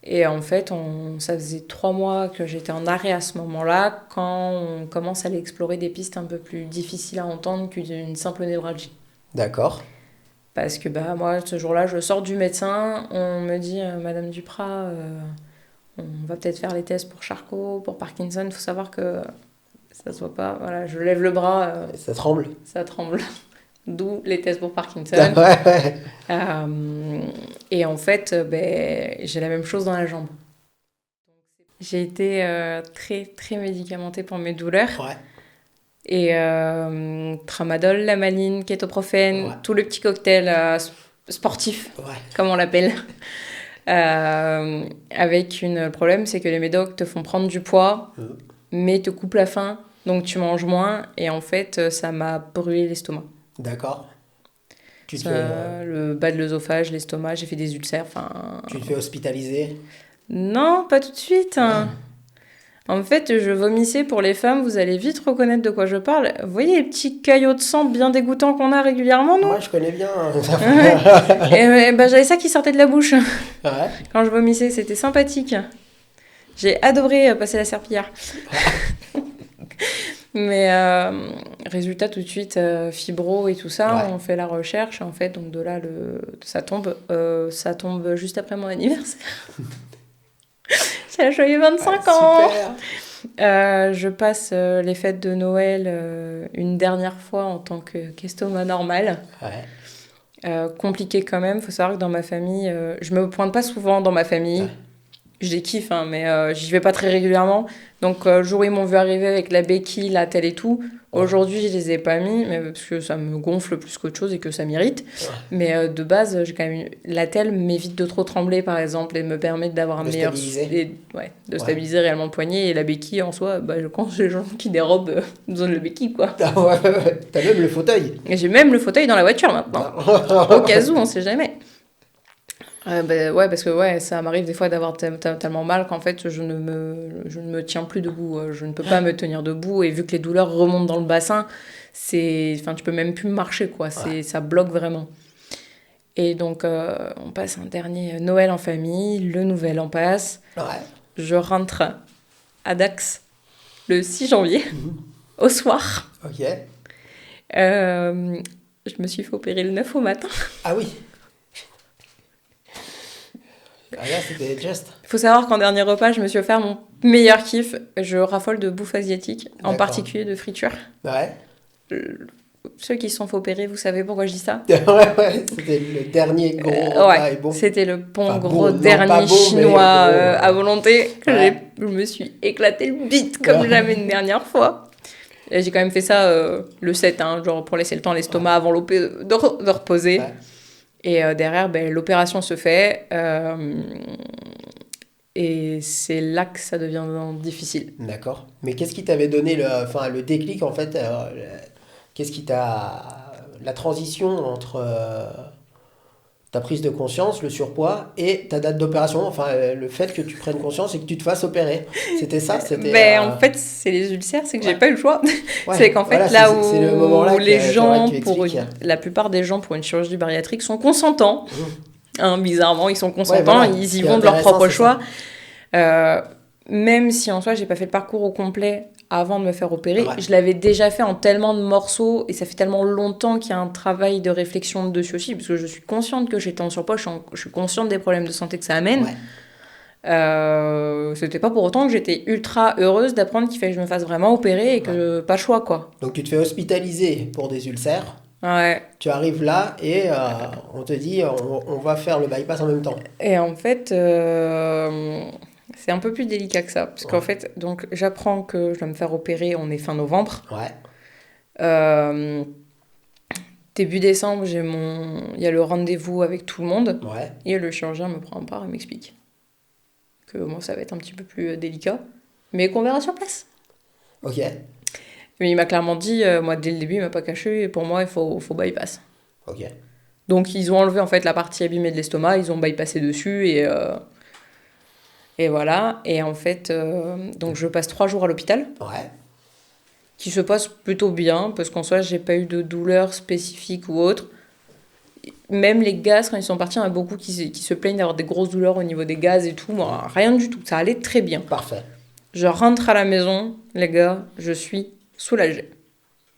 Et en fait, ça faisait 3 mois que j'étais en arrêt à ce moment-là, quand on commence à aller explorer des pistes un peu plus difficiles à entendre qu'une simple névralgie. D'accord. Parce que bah, moi, ce jour-là, je sors du médecin, on me dit, Madame Duprat, on va peut-être faire les tests pour Charcot, pour Parkinson. Il faut savoir que ça se voit pas. Voilà, je lève le bras, Ça tremble? ça tremble. D'où les tests pour Parkinson. Ouais. Et en fait, j'ai la même chose dans la jambe. J'ai été très, très médicamentée pour mes douleurs. Ouais. Et tramadol, lamaline, kétoprophène, Ouais. tout le petit cocktail sportif, Ouais. comme on l'appelle. Avec le problème, c'est que les médocs te font prendre du poids, mais te coupent la faim, donc tu manges moins. Et en fait, ça m'a brûlé l'estomac. D'accord. Tu te Ça, fais, le bas de l'œsophage, l'estomac, j'ai fait des ulcères. tu te fais hospitaliser? Non, pas tout de suite. Ah. En fait, je vomissais pour les femmes, vous allez vite reconnaître de quoi je parle. Vous voyez les petits caillots de sang bien dégoûtants qu'on a régulièrement, non? Moi, je connais bien. Et j'avais ça qui sortait de la bouche Ouais. quand je vomissais, c'était sympathique. J'ai adoré passer la serpillière. Mais résultat, tout de suite, fibro et tout ça, Ouais. on fait la recherche. En fait, donc de là, ça tombe juste après mon anniversaire. J'ai la joyeux 25 ans. Super. Je passe les fêtes de Noël une dernière fois en tant qu'estomac normal. Ouais. Compliqué quand même, faut savoir que dans ma famille, je me pointe pas souvent dans ma famille. Ouais. Je les kiffe, hein, mais j'y vais pas très régulièrement. Donc, le jour où ils m'ont vu arriver avec la béquille, la telle et tout, aujourd'hui, je les ai pas mis, mais parce que ça me gonfle plus qu'autre chose et que ça m'irrite. Ouais. Mais de base, j'ai quand même la telle m'évite de trop trembler, par exemple, et me permet d'avoir un De meilleur... stabiliser. de stabiliser réellement le poignet. Et la béquille, en soi, quand les gens qui dérobent, besoin de la béquille, quoi. Ah ouais. T'as même le fauteuil. Et j'ai même le fauteuil dans la voiture, maintenant. Au cas où, on sait jamais. Parce que ça m'arrive des fois d'avoir tellement mal qu'en fait je ne me tiens plus debout, je ne peux pas me tenir debout, et vu que les douleurs remontent dans le bassin, tu peux même plus marcher, quoi. Ça bloque vraiment. Et donc on passe un dernier Noël en famille, le Nouvel An passe, Ouais. je rentre à Dax le 6 janvier au soir. Ok. Je me suis fait opérer le 9 au matin. Ah oui. Ah là, c'était juste. Il faut savoir qu'en dernier repas, je me suis offert mon meilleur kiff. Je raffole de bouffe asiatique, en D'accord. particulier de friture. Ouais. Ceux qui se sont fait opérer, vous savez pourquoi je dis ça? Ouais. C'était le dernier gros repas et bon. C'était le bon Enfin, gros bon, non, dernier pas beau, chinois mais bon, à volonté. Ouais. Je me suis éclaté le bide comme Ouais. jamais une dernière fois. Et j'ai quand même fait ça le 7, genre pour laisser le temps à l'estomac avant de reposer. Ouais. Et derrière, l'opération se fait. Et c'est là que ça devient difficile. D'accord. Mais qu'est-ce qui t'avait donné le déclic en fait qu'est-ce qui t'a... La transition entre ta prise de conscience, le surpoids et ta date d'opération, enfin le fait que tu prennes conscience et que tu te fasses opérer. C'était ça? En fait, c'est les ulcères, c'est que j'ai Ouais. pas eu le choix. Ouais, C'est qu'en fait, voilà, là c'est le où moment-là les que gens, j'aimerais que tu expliques. la plupart des gens pour une chirurgie bariatrique sont consentants. Bizarrement, ils sont consentants, voilà. ils Ce y qui est vont de leur intéressant, propre c'est choix. Même si en soi, j'ai pas fait le parcours au complet avant de me faire opérer, Ouais. je l'avais déjà fait en tellement de morceaux et ça fait tellement longtemps qu'il y a un travail de réflexion dessus aussi, parce que je suis consciente que j'étais en surpoids, je suis consciente des problèmes de santé que ça amène. Ouais. C'était pas pour autant que j'étais ultra heureuse d'apprendre qu'il fallait que je me fasse vraiment opérer et que pas le choix, quoi. Donc tu te fais hospitaliser pour des ulcères. Ouais. Tu arrives là et on te dit on va faire le bypass en même temps. Et en fait, c'est un peu plus délicat que ça. Parce qu'en fait, donc, j'apprends que je dois me faire opérer, on est fin novembre. Ouais. Euh, Début décembre, il y a le rendez-vous avec tout le monde. Ouais. Et le chirurgien me prend en part et m'explique que moi, ça va être un petit peu plus délicat, mais qu'on verra sur place. Ok. Mais il m'a clairement dit, moi, dès le début, il m'a pas caché, et pour moi, il faut bypass. Ok. Donc, ils ont enlevé, en fait, la partie abîmée de l'estomac, ils ont bypassé dessus, et voilà. Et en fait, donc, je passe 3 jours à l'hôpital, Ouais. qui se passe plutôt bien, parce qu'en soi, j'ai pas eu de douleur spécifique ou autre. Même les gaz, quand ils sont partis, il y en a beaucoup qui se plaignent d'avoir des grosses douleurs au niveau des gaz et tout. Moi, rien du tout. Ça allait très bien. Parfait. Je rentre à la maison, les gars, je suis soulagée.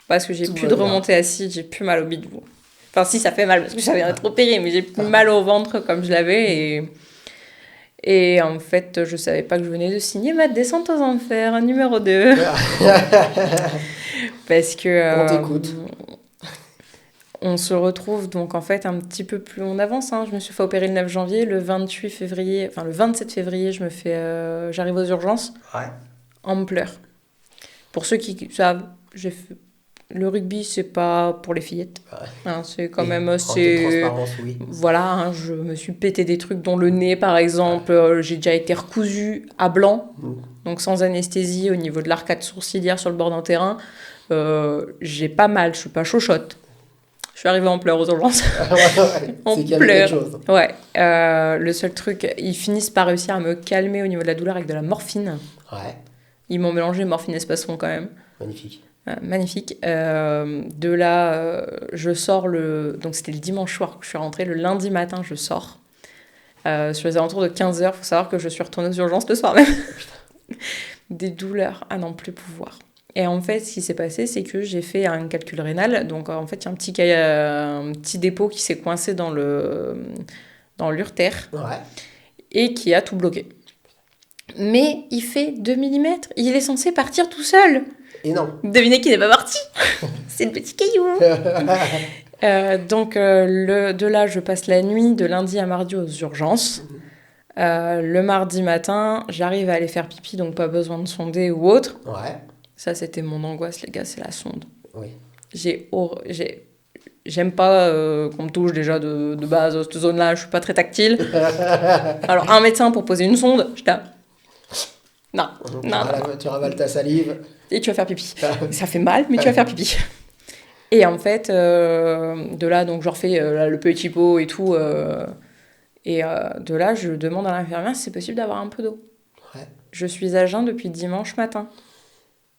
Parce que j'ai Tout plus va de bien. remontée acide, j'ai plus mal au bidou. Enfin, si, ça fait mal parce que ça vient d'être opéré, mais j'ai plus mal au ventre comme je l'avais. Et en fait, je savais pas que je venais de signer ma descente aux enfers, numéro 2. Parce que. On t'écoute. On se retrouve donc en fait un petit peu plus... On avance, hein. Je me suis fait opérer le 9 janvier, le 28 février, enfin le 27 février, j'arrive aux urgences Ouais. en pleurs. Pour ceux qui savent, le rugby, c'est pas pour les fillettes. Ouais. Hein, c'est quand Oui, même en toute assez... transparence, oui. Voilà, hein, je me suis pété des trucs dont le nez, par exemple. J'ai déjà été recousue à blanc, donc sans anesthésie, au niveau de l'arcade sourcilière sur le bord d'un terrain. J'ai pas mal, je suis pas chochotte. Je suis arrivée en pleurs aux urgences. En C'est qu'il y avait quelque pleurs. chose. Ouais. Le seul truc, ils finissent par réussir à me calmer au niveau de la douleur avec de la morphine. Ouais. Ils m'ont mélangé morphine et spasfon quand même. Magnifique. Magnifique. De là, je sors donc c'était le dimanche soir que je suis rentrée. Le lundi matin, je sors. Sur les alentours de 15h, il faut savoir que je suis retournée aux urgences le soir même. Des douleurs à n'en plus pouvoir. Et en fait, ce qui s'est passé, c'est que j'ai fait un calcul rénal. Donc, en fait, il y a un petit dépôt qui s'est coincé dans l'urtère Ouais. et qui a tout bloqué. Mais il fait 2 mm. Il est censé partir tout seul. Et non. Devinez qui n'est pas parti. C'est le petit caillou. De là, je passe la nuit de lundi à mardi aux urgences. Le mardi matin, j'arrive à aller faire pipi, donc pas besoin de sonder ou autre. Ouais. Ça, c'était mon angoisse, les gars, c'est la sonde. Oui. J'aime pas qu'on me touche déjà de base à cette zone-là, je suis pas très tactile. Alors, un médecin pour poser une sonde, je tape. Non. Tu ravales ta salive. Et tu vas faire pipi. Ça fait mal, mais tu vas faire pipi. Et en fait, de là, donc je refais le petit pot et tout. De là, je demande à l'infirmière si c'est possible d'avoir un peu d'eau. Ouais. Je suis à jeun depuis dimanche matin.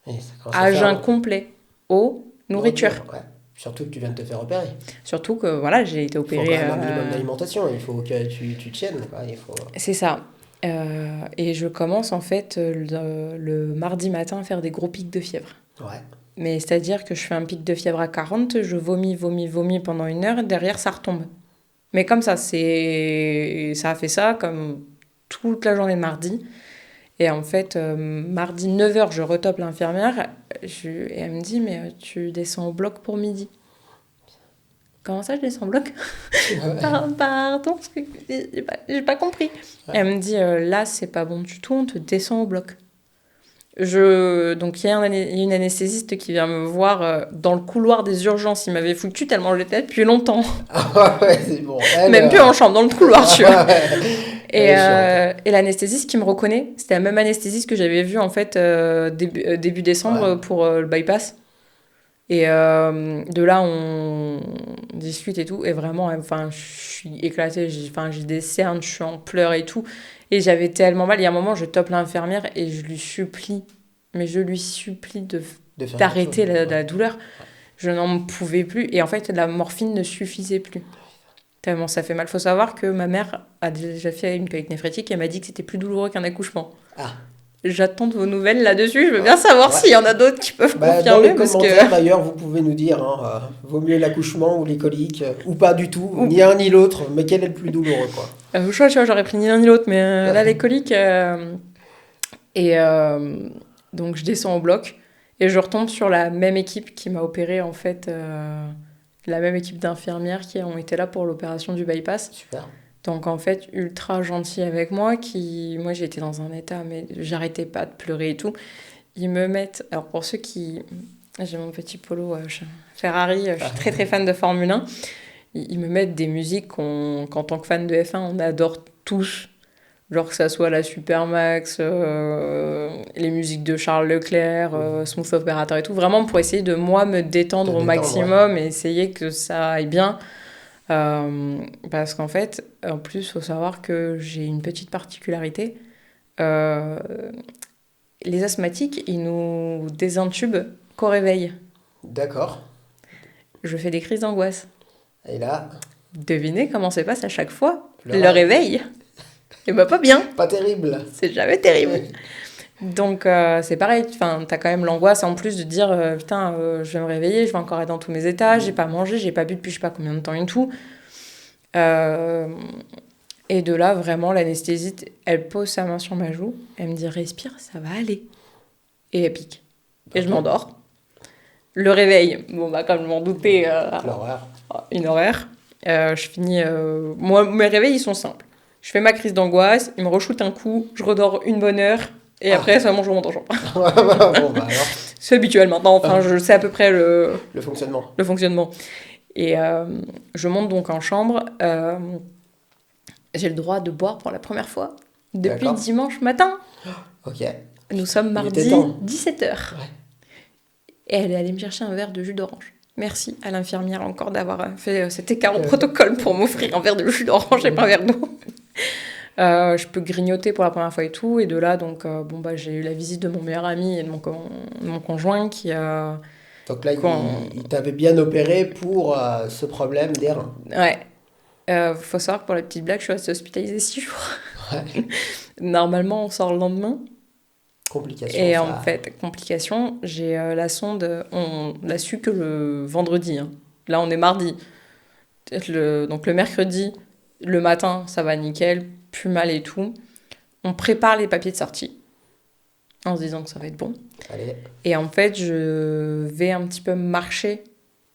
Et ça commence À jeun faire... complet. Eau, nourriture. Ouais. Surtout que tu viens de te faire opérer. Surtout que voilà, j'ai été Il faut opérée. quand même un minimum d'alimentation. Il faut que tu tiennes. Quoi. Il faut... C'est ça. Et je commence en fait le mardi matin à faire des gros pics de fièvre. Ouais. Mais c'est-à-dire que je fais un pic de fièvre à 40, je vomis pendant 1 heure et derrière ça retombe. Mais comme ça, ça a fait ça comme toute la journée de mardi. Et en fait, mardi 9h, je retope l'infirmière et elle me dit, mais tu descends au bloc pour midi. Comment ça, je descends au bloc? Pardon, parce que j'ai pas compris. Ouais. Elle me dit, là, c'est pas bon du tout, on te descend au bloc. Donc, il y a une anesthésiste qui vient me voir dans le couloir des urgences. Il m'avait foutu tellement je l'étais depuis longtemps. Ouais, c'est bon. Même plus en chambre, dans le couloir, tu vois. Et l'anesthésiste qui me reconnaît, c'était la même anesthésiste que j'avais vue en fait début décembre pour le bypass. Et de là, on discute et tout. Et vraiment, enfin, je suis éclatée. J'ai des cernes, je suis en pleurs et tout. Et j'avais tellement mal. Il y a un moment, je tope l'infirmière et je lui supplie d'arrêter la douleur. Je n'en pouvais plus. Et en fait, la morphine ne suffisait plus. Tellement ça fait mal. Il faut savoir que ma mère a déjà fait une colique néphrétique et elle m'a dit que c'était plus douloureux qu'un accouchement. Ah. J'attends de vos nouvelles là-dessus. Je veux bien savoir s'il y en a d'autres qui peuvent confirmer. Dans les commentaires, d'ailleurs, vous pouvez nous dire vaut mieux l'accouchement ou les coliques, ou pas du tout, ni l'un ni l'autre, mais quel est le plus douloureux, quoi. J'aurais pris ni l'un ni l'autre, mais là, les coliques... donc, je descends au bloc et je retombe sur la même équipe qui m'a opérée, en fait... la même équipe d'infirmières qui ont été là pour l'opération du bypass. Super. Donc, en fait, ultra gentil avec moi. Moi, j'étais dans un état, mais j'arrêtais pas de pleurer et tout. Ils me mettent... Alors, pour ceux qui J'ai mon petit polo Ferrari, je suis très très fan de Formule 1. Ils me mettent des musiques qu'en tant que fan de F1, on adore tous. Genre que ça soit la Supermax, les musiques de Charles Leclerc, Smooth Operator et tout. Vraiment pour essayer de moi me détendre au maximum et essayer que ça aille bien. Parce qu'en fait, en plus, il faut savoir que j'ai une petite particularité. Les asthmatiques, ils nous désintubent qu'au réveil. D'accord. Je fais des crises d'angoisse. Et là, Devinez comment ça passe à chaque fois. Le Le réveil. Et bah pas bien. pas terrible. C'est jamais terrible. Donc c'est pareil, enfin, t'as quand même l'angoisse en plus de dire putain, je vais me réveiller, je vais encore être dans tous mes états, j'ai pas mangé, j'ai pas bu depuis je sais pas combien de temps et tout. Et de là, vraiment, l'anesthésiste, elle pose sa main sur ma joue, elle me dit respire, ça va aller. Et elle pique. Et je m'endors. Le réveil, bon bah comme je m'en doutais, L'horreur. une horreur. Je finis. Moi, mes réveils, ils sont simples. Je fais ma crise d'angoisse, il me re-shoot un coup, je redors une bonne heure, et après, seulement je remonte en chambre. Bon, bah alors. C'est habituel maintenant, enfin, je sais à peu près Le fonctionnement. le fonctionnement. Et je monte donc en chambre. J'ai le droit de boire pour la première fois depuis D'accord. dimanche matin. Ok. Nous sommes Il était mardi temps. 17h. Ouais. Et elle est allée me chercher un verre de jus d'orange. Merci à l'infirmière encore d'avoir fait cet écart au protocole pour m'offrir un verre de jus d'orange et pas un verre d'eau. Je peux grignoter pour la première fois et tout. Et de là, donc, bon, bah, j'ai eu la visite de mon meilleur ami et de mon conjoint qui a... Donc là, il t'avait bien opéré pour ce problème des reins. Ouais. Faut savoir que pour la petite blague, je suis restée hospitalisée 6 jours. Ouais. Normalement, on sort le lendemain. Complication. Et ça. en fait, complication, j'ai la sonde, on l'a su que le vendredi. Hein. Là, on est mardi. Donc le mercredi, le matin, ça va nickel, plus mal et tout. On prépare les papiers de sortie en se disant que ça va être bon. Allez. Et en fait, je vais un petit peu marcher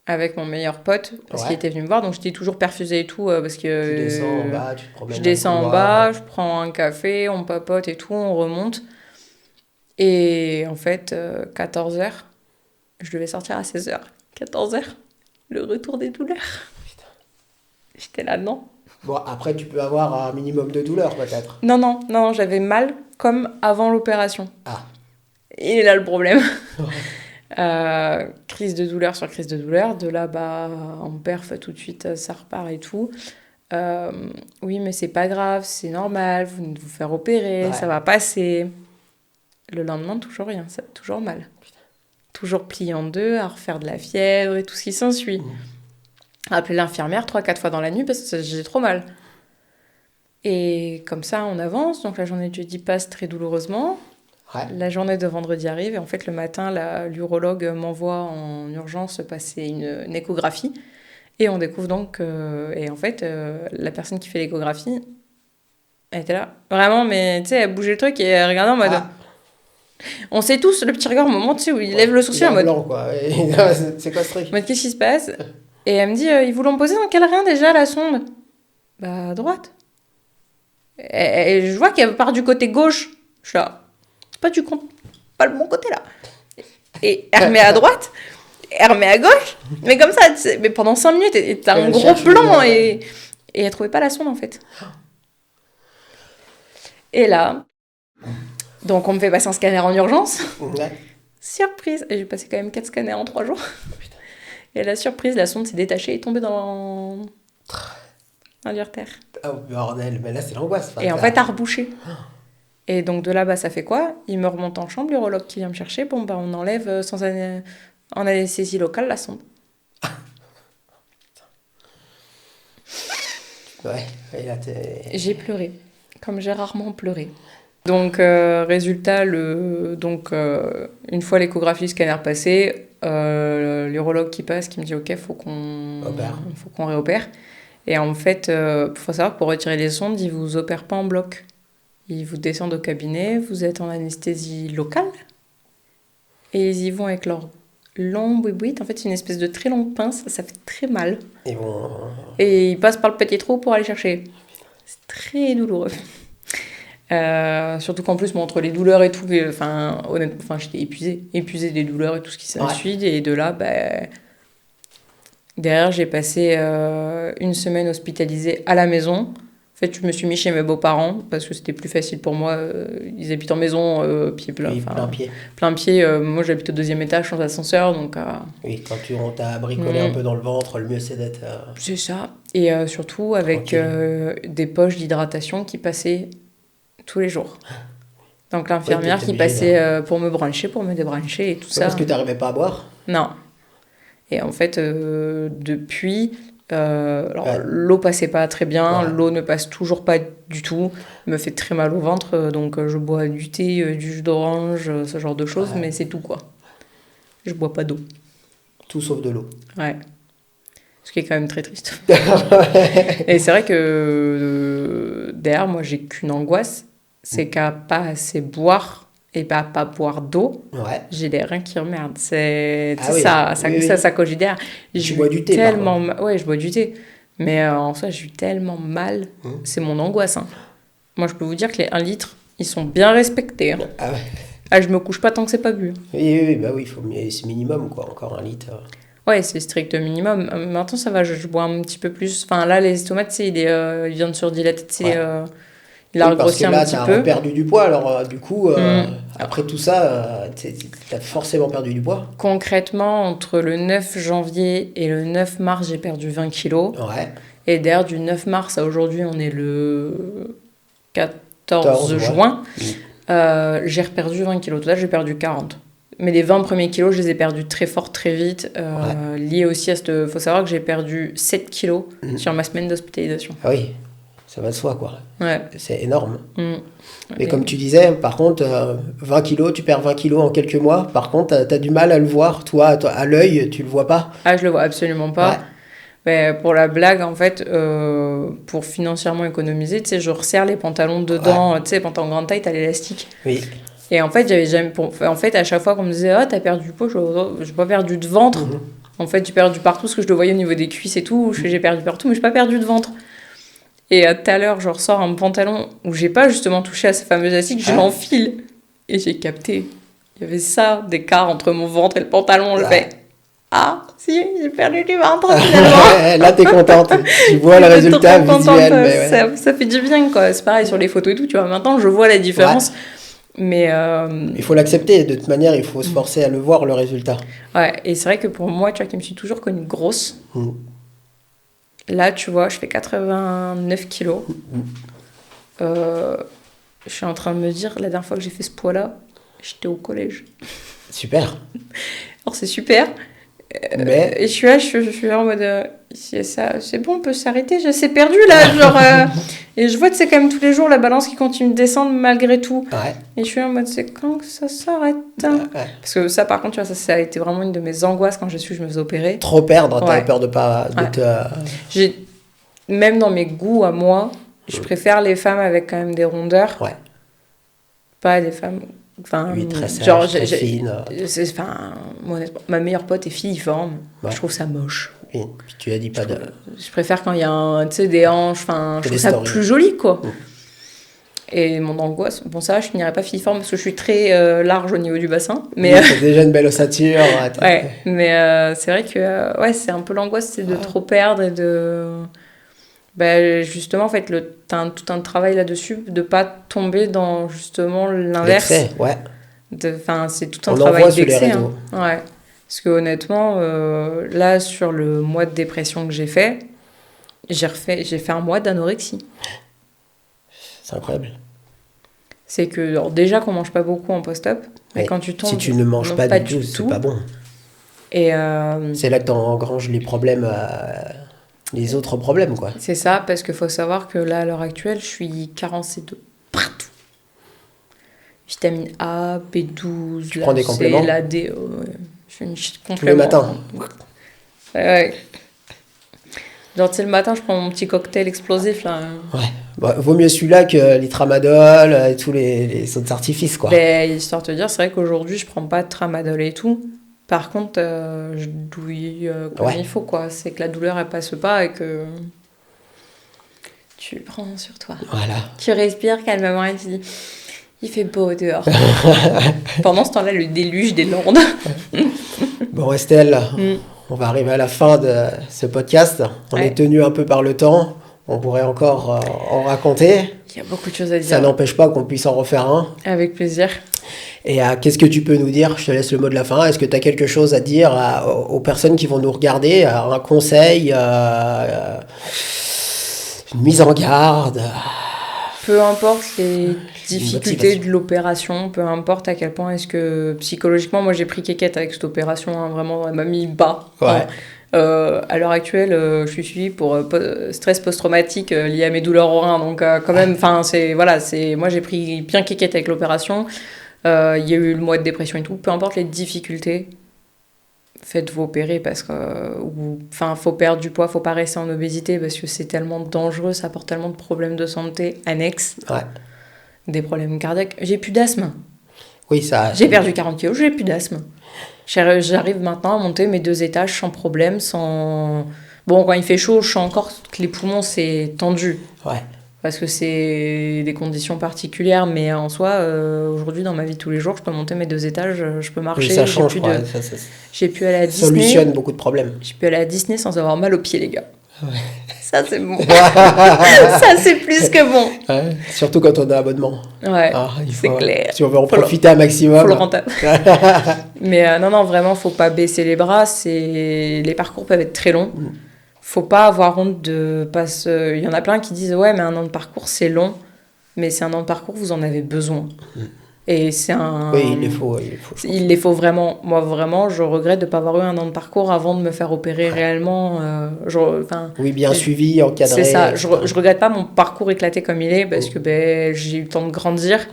avec mon meilleur pote parce qu'il était venu me voir. Donc j'étais toujours perfusée et tout parce que... Tu descends en bas, tu te promènes. Je descends en bas, je prends un café, on papote et tout, on remonte. Et en fait, 14h, je devais sortir à 16h. 14h, le retour des douleurs. Putain. J'étais là, non. Bon, après, tu peux avoir un minimum de douleur, peut-être. Non, j'avais mal comme avant l'opération. Ah. Et là, le problème. Crise de douleur sur crise de douleur. De là, bah, en perf, tout de suite, ça repart et tout. Oui, mais c'est pas grave, c'est normal, vous venez de vous faire opérer, ça va passer. Le lendemain, toujours rien, ça a toujours mal. Putain. Toujours plié en deux, à refaire de la fièvre et tout ce qui s'ensuit. Appeler l'infirmière 3-4 fois dans la nuit parce que j'ai trop mal. Et comme ça, on avance. Donc la journée de jeudi passe très douloureusement. Ouais. La journée de vendredi arrive. Et en fait, le matin, l'urologue m'envoie en urgence passer une échographie. Et on découvre donc... et en fait, la personne qui fait l'échographie, elle était là. Vraiment, mais tu sais, elle bougeait le truc et elle regardait en mode... Ah. On sait tous le petit regard au moment, tu sais, où il lève le sourcil en mode... blanc, quoi. C'est quoi ce truc? En mode, qu'est-ce qui se passe? Et elle me dit, ils vous l'ont posé dans quel rein déjà, la sonde? Bah, à droite. Et je vois qu'elle part du côté gauche. Je suis là, pas le bon côté, là. Et elle remet à droite, elle remet à gauche. Mais comme ça, mais pendant 5 minutes, et t'as un gros plan, et elle trouvait pas la sonde, en fait. Et là... Donc, on me fait passer un scanner en urgence. Ouais. Surprise. Et j'ai passé quand même 4 scanners en 3 jours. Putain. Et la surprise, la sonde s'est détachée et est tombée dans l'urtère. Oh, bordel. Mais là, c'est l'angoisse. Et en fait, a rebouché. Et donc, de là-bas, ça fait quoi? Il me remonte en chambre, l'urologue qui vient me chercher. Bon, bah, on enlève en anesthésie locale la sonde. Ouais. Et là, j'ai pleuré. Comme j'ai rarement pleuré. Donc, résultat, une fois l'échographie, scanner passé, l'urologue qui passe, qui me dit « Ok, faut qu'on réopère ». Et en fait, faut savoir que pour retirer les sondes, ils vous opèrent pas en bloc. Ils vous descendent au cabinet, vous êtes en anesthésie locale, et ils y vont avec leur long boui-boui. En fait, c'est une espèce de très longue pince, ça fait très mal. Et ils passent par le petit trou pour aller chercher. C'est très douloureux. Surtout qu'en plus, moi, entre les douleurs et tout, honnêtement, j'étais épuisée des douleurs et tout ce qui s'ensuit. Et de là, derrière, j'ai passé 1 semaine hospitalisée à la maison. En fait, je me suis mis chez mes beaux-parents parce que c'était plus facile pour moi. Ils habitent en maison, pied plein. Oui, plein pied. Plein pied. Moi, j'habite au 2e étage sans ascenseur. Donc, oui, quand tu rentres à bricoler un peu dans le ventre, le mieux c'est d'être... C'est ça. Et surtout avec des poches d'hydratation qui passaient tous les jours. Donc l'infirmière qui passait pour me brancher, pour me débrancher et tout ça. Parce que tu n'arrivais pas à boire ? Non. Et en fait, depuis... l'eau passait pas très bien, l'eau ne passe toujours pas du tout, me fait très mal au ventre, donc je bois du thé, du jus d'orange, ce genre de choses, mais c'est tout quoi. Je bois pas d'eau. Tout sauf de l'eau. Ouais. Ce qui est quand même très triste. Et c'est vrai que derrière moi j'ai qu'une angoisse, c'est qu'à pas assez boire et pas boire d'eau, j'ai les reins qui remerdent. C'est ça cogite derrière. Tu bois du thé, ouais, je bois du thé. Mais en soi, j'ai eu tellement mal. C'est mon angoisse. Hein. Moi, je peux vous dire que les 1 litre, ils sont bien respectés. Hein. Ah ouais. Ah, je me couche pas tant que c'est pas bu. Oui, c'est minimum, quoi. Encore 1 litre. Ouais, c'est strict minimum. Maintenant, ça va, je bois un petit peu plus. Enfin, là, les estomacs, il vient de surdilater. Il a regrossi un petit peu. Parce que là, t'as perdu du poids, alors du coup, après tout ça, t'as forcément perdu du poids. Concrètement, entre le 9 janvier et le 9 mars, j'ai perdu 20 kilos. Ouais. Et d'ailleurs, du 9 mars à aujourd'hui, on est le 14 juin, j'ai reperdu 20 kilos. Tout là, j'ai perdu 40. Mais les 20 premiers kilos, je les ai perdus très fort, très vite. Lié aussi à cette... faut savoir que j'ai perdu 7 kilos sur ma semaine d'hospitalisation. Ah oui. Ça va de soi, quoi. Ouais. C'est énorme. Mais comme tu disais, par contre, 20 kilos, tu perds 20 kilos en quelques mois. Par contre, t'as du mal à le voir. Toi, à l'œil, tu le vois pas. Ah, je le vois absolument pas. Ouais. Mais pour la blague, en fait, pour financièrement économiser, tu sais, je resserre les pantalons dedans. Tu sais, les pantalons grande taille, t'as l'élastique. Oui. Et en fait, j'avais jamais... En fait, à chaque fois qu'on me disait « Ah, t'as perdu du poids », je n'ai pas perdu de ventre. En fait, j'ai perdu partout, parce que je le voyais au niveau des cuisses et tout. J'ai perdu partout, mais je n'ai pas perdu de ventre. Et tout à l'heure, je ressors un pantalon où j'ai pas justement touché à ces fameux élastiques, je l'enfile. Et j'ai capté. Il y avait ça, d'écart entre mon ventre et le pantalon. Je fais ah, si, j'ai perdu du ventre finalement. Là, t'es contente. Tu vois le résultat visuel. Ça fait du bien, quoi. C'est pareil sur les photos et tout, tu vois. Maintenant, je vois la différence. Mais il faut l'accepter. De toute manière, il faut se forcer à le voir, le résultat. Ouais, et c'est vrai que pour moi, tu vois, qui me suis toujours connue grosse. Là, tu vois, je fais 89 kilos. Je suis en train de me dire, la dernière fois que j'ai fait ce poids-là, j'étais au collège. Super. Alors, c'est super. Mais... Et je suis là en mode, c'est bon, on peut s'arrêter, c'est perdu là. Genre, et je vois que c'est quand même tous les jours la balance qui continue de descendre malgré tout. Ouais. Et je suis là en mode, c'est quand que ça s'arrête Parce que ça, par contre, tu vois, ça a été vraiment une de mes angoisses quand je me faisais opérer. Trop perdre, t'avais peur de pas... Même dans mes goûts à moi, je préfère les femmes avec quand même des rondeurs. Ouais. Pas des femmes... Lui, très sage, très fine. Honnêtement, ma meilleure pote est filiforme. Je trouve ça moche. Oui. Puis tu as dit pas de... Je préfère quand il y a des hanches. Je trouve ça plus joli, quoi. Et mon angoisse... Bon, ça, je finirais pas filiforme parce que je suis très large au niveau du bassin. Mais t'as déjà une belle ossature. Mais c'est vrai que c'est un peu l'angoisse, c'est de trop perdre et de... justement, en fait, t'as tout un travail là-dessus, de pas tomber dans, justement, l'inverse. L'excès, ouais. C'est tout un travail d'excès. Hein. Ouais. Parce que honnêtement, là, sur le mois de dépression que j'ai fait, j'ai fait 1 mois d'anorexie. C'est incroyable. C'est que, alors, déjà qu'on mange pas beaucoup en post-op, mais quand tu tombes... Si tu ne manges pas du tout, c'est pas bon. Et c'est là que t'engranges les problèmes... Les autres problèmes, quoi. C'est ça, parce qu'il faut savoir que là, à l'heure actuelle, je suis carencée de partout. Vitamine A, B12, tu prends des compléments? La D, je fais une complément. Tous les matins? Ouais. Genre, tu sais, le matin, je prends mon petit cocktail explosif, là. Ouais. Vaut mieux celui-là que les tramadol et tous les autres artifices, quoi. Histoire de te dire, c'est vrai qu'aujourd'hui, je prends pas de tramadol et tout. Par contre, je douille comme il faut, quoi. C'est que la douleur, elle passe pas et que tu le prends sur toi. Voilà. Tu respires calmement et tu dis, il fait beau dehors. Pendant ce temps-là, le déluge des Landes. Bon, Estelle, on va arriver à la fin de ce podcast. On est tenu un peu par le temps. On pourrait encore en raconter. Il y a beaucoup de choses à dire. Ça n'empêche pas qu'on puisse en refaire un. Avec plaisir. Et qu'est-ce que tu peux nous dire? Je te laisse le mot de la fin. Est-ce que tu as quelque chose à dire aux personnes qui vont nous regarder? Un conseil, une mise en garde? Peu importe les difficultés de l'opération, peu importe à quel point est-ce que psychologiquement, moi j'ai pris kékette avec cette opération, hein, vraiment, elle m'a mis bas. Ouais. Hein. À l'heure actuelle, je suis suivie pour stress post-traumatique lié à mes douleurs aux reins, donc quand même, moi j'ai pris bien kékette avec l'opération. Il y a eu le mois de dépression et tout, peu importe les difficultés, faites-vous opérer parce que faut perdre du poids, faut pas rester en obésité parce que c'est tellement dangereux, ça apporte tellement de problèmes de santé annexes, des problèmes cardiaques. J'ai plus d'asthme. Oui, ça. J'ai perdu 40 kilos, j'ai plus d'asthme. J'arrive maintenant à monter mes 2 étages sans problème, sans. Bon, quand il fait chaud, je sens encore que les poumons c'est tendu. Ouais. Parce que c'est des conditions particulières, mais en soi, aujourd'hui, dans ma vie de tous les jours, je peux monter mes 2 étages, je peux marcher. Oui, ça change, j'ai pu aller à Disney. Solutionne beaucoup de problèmes. J'ai pu aller à Disney sans avoir mal aux pieds, les gars. Ouais. Ça, c'est bon. Ça, c'est plus que bon. Ouais, surtout quand on a abonnement. Ouais, c'est clair. Si on veut en profiter un maximum. Faut le rentable. Mais non, vraiment, faut pas baisser les bras. Les parcours peuvent être très longs. Faut pas avoir honte de il y en a plein qui disent ouais mais un an de parcours c'est long, mais c'est un an de parcours, vous en avez besoin. Et c'est oui, il les faut vraiment. Moi vraiment je regrette de pas avoir eu un an de parcours avant de me faire opérer réellement. Oui, bien suivi, encadré. C'est ça, je regrette pas mon parcours éclaté comme il est parce que j'ai eu le temps de grandir,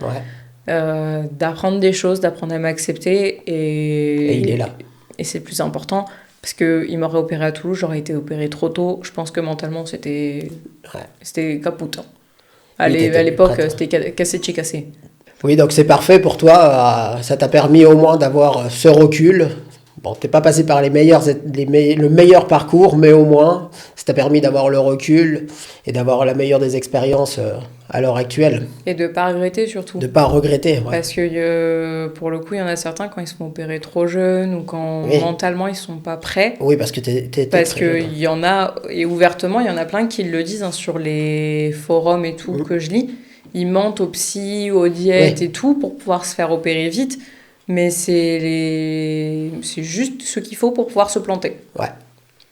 d'apprendre des choses, d'apprendre à m'accepter et il est là. Et c'est le plus important. Parce qu'il m'aurait opéré à Toulouse, j'aurais été opéré trop tôt. Je pense que mentalement, c'était caput. Hein. À l'époque, c'était cassé de chez cassé. Oui, donc c'est parfait pour toi. Ça t'a permis au moins d'avoir ce recul. Bon, t'es pas passé par le meilleur parcours, mais au moins, ça t'a permis d'avoir le recul et d'avoir la meilleure des expériences à l'heure actuelle. Et de pas regretter surtout. De pas regretter, ouais. Parce que pour le coup, il y en a certains quand ils se font opérer trop jeunes ou quand mentalement ils sont pas prêts. Oui, parce que parce qu'il y en a, et ouvertement, il y en a plein qui le disent sur les forums et tout que je lis. Ils mentent aux psy, aux diètes et tout pour pouvoir se faire opérer vite. Mais c'est juste ce qu'il faut pour pouvoir se planter. Ouais.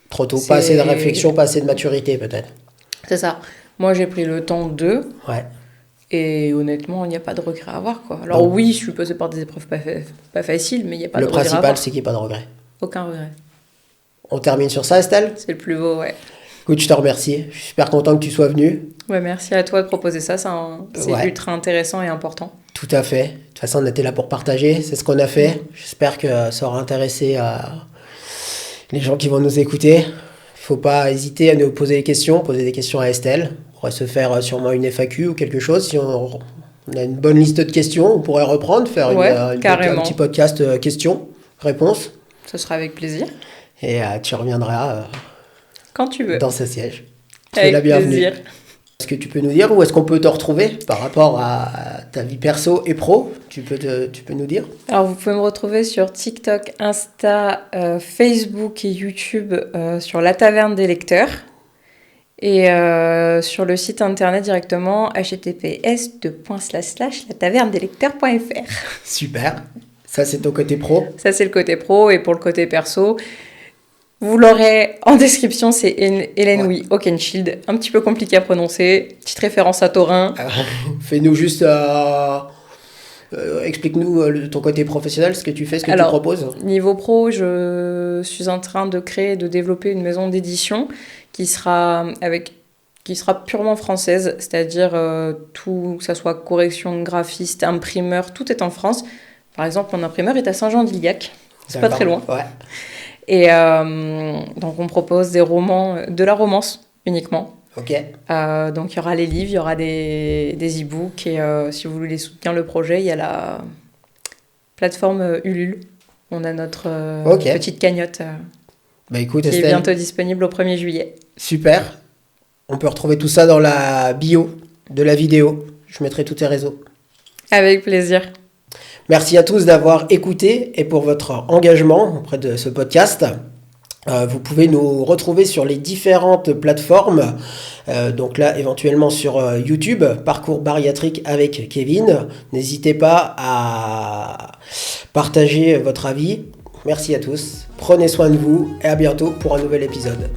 Trop tôt, pas assez de réflexion, pas assez de maturité peut-être. C'est ça. Moi, j'ai pris le temps de. Ouais. Et honnêtement, il n'y a pas de regret à avoir, quoi. Alors oui, je suis passée par des épreuves pas faciles, mais il n'y a pas de regret à avoir. Le principal, c'est qu'il n'y ait pas de regret. Aucun regret. On termine sur ça, Estelle ? C'est le plus beau, ouais. Écoute, je te remercie. Je suis super content que tu sois venue. Ouais, merci à toi de proposer ça. C'est ultra intéressant et important. Tout à fait. De toute façon, on était là pour partager. C'est ce qu'on a fait. J'espère que ça aura intéressé les gens qui vont nous écouter. Il ne faut pas hésiter à nous poser des questions. Poser des questions à Estelle. On pourrait se faire sûrement une FAQ ou quelque chose. Si on a une bonne liste de questions, on pourrait reprendre, faire un petit podcast questions-réponses. Ce sera avec plaisir. Et tu reviendras quand tu veux dans ce siège. Avec la bienvenue. Plaisir. Est-ce que tu peux nous dire où est-ce qu'on peut te retrouver par rapport à ta vie perso et pro ? Tu peux nous dire ? Alors, vous pouvez me retrouver sur TikTok, Insta, Facebook et YouTube sur La Taverne des Lecteurs. Et sur le site internet directement, https://latavernedelecteurs.fr. Super. Ça, c'est ton côté pro ? Ça, c'est le côté pro. Et pour le côté perso, vous l'aurez en description, c'est Hélène Oakenshield. Un petit peu compliqué à prononcer. Petite référence à Thorin. Fais-nous juste... explique-nous ton côté professionnel, ce que tu fais, ce que tu proposes. Niveau pro, je suis en train de créer et de développer une maison d'édition qui sera purement française, c'est-à-dire tout, que ça soit correction, graphiste, imprimeur, tout est en France. Par exemple, mon imprimeur est à Saint-Jean-d'Iliac. C'est pas très loin. Ouais. Et donc, on propose des romans, de la romance uniquement. Ok. Donc, il y aura les livres, il y aura des e-books. Et si vous voulez soutenir le projet, il y a la plateforme Ulule. On a notre petite cagnotte écoute, qui Estelle, est bientôt disponible au 1er juillet. Super. On peut retrouver tout ça dans la bio de la vidéo. Je mettrai tous tes réseaux. Avec plaisir. Merci à tous d'avoir écouté et pour votre engagement auprès de ce podcast. Vous pouvez nous retrouver sur les différentes plateformes. Donc là, éventuellement sur YouTube, Parcours bariatrique avec Kevin. N'hésitez pas à partager votre avis. Merci à tous. Prenez soin de vous et à bientôt pour un nouvel épisode.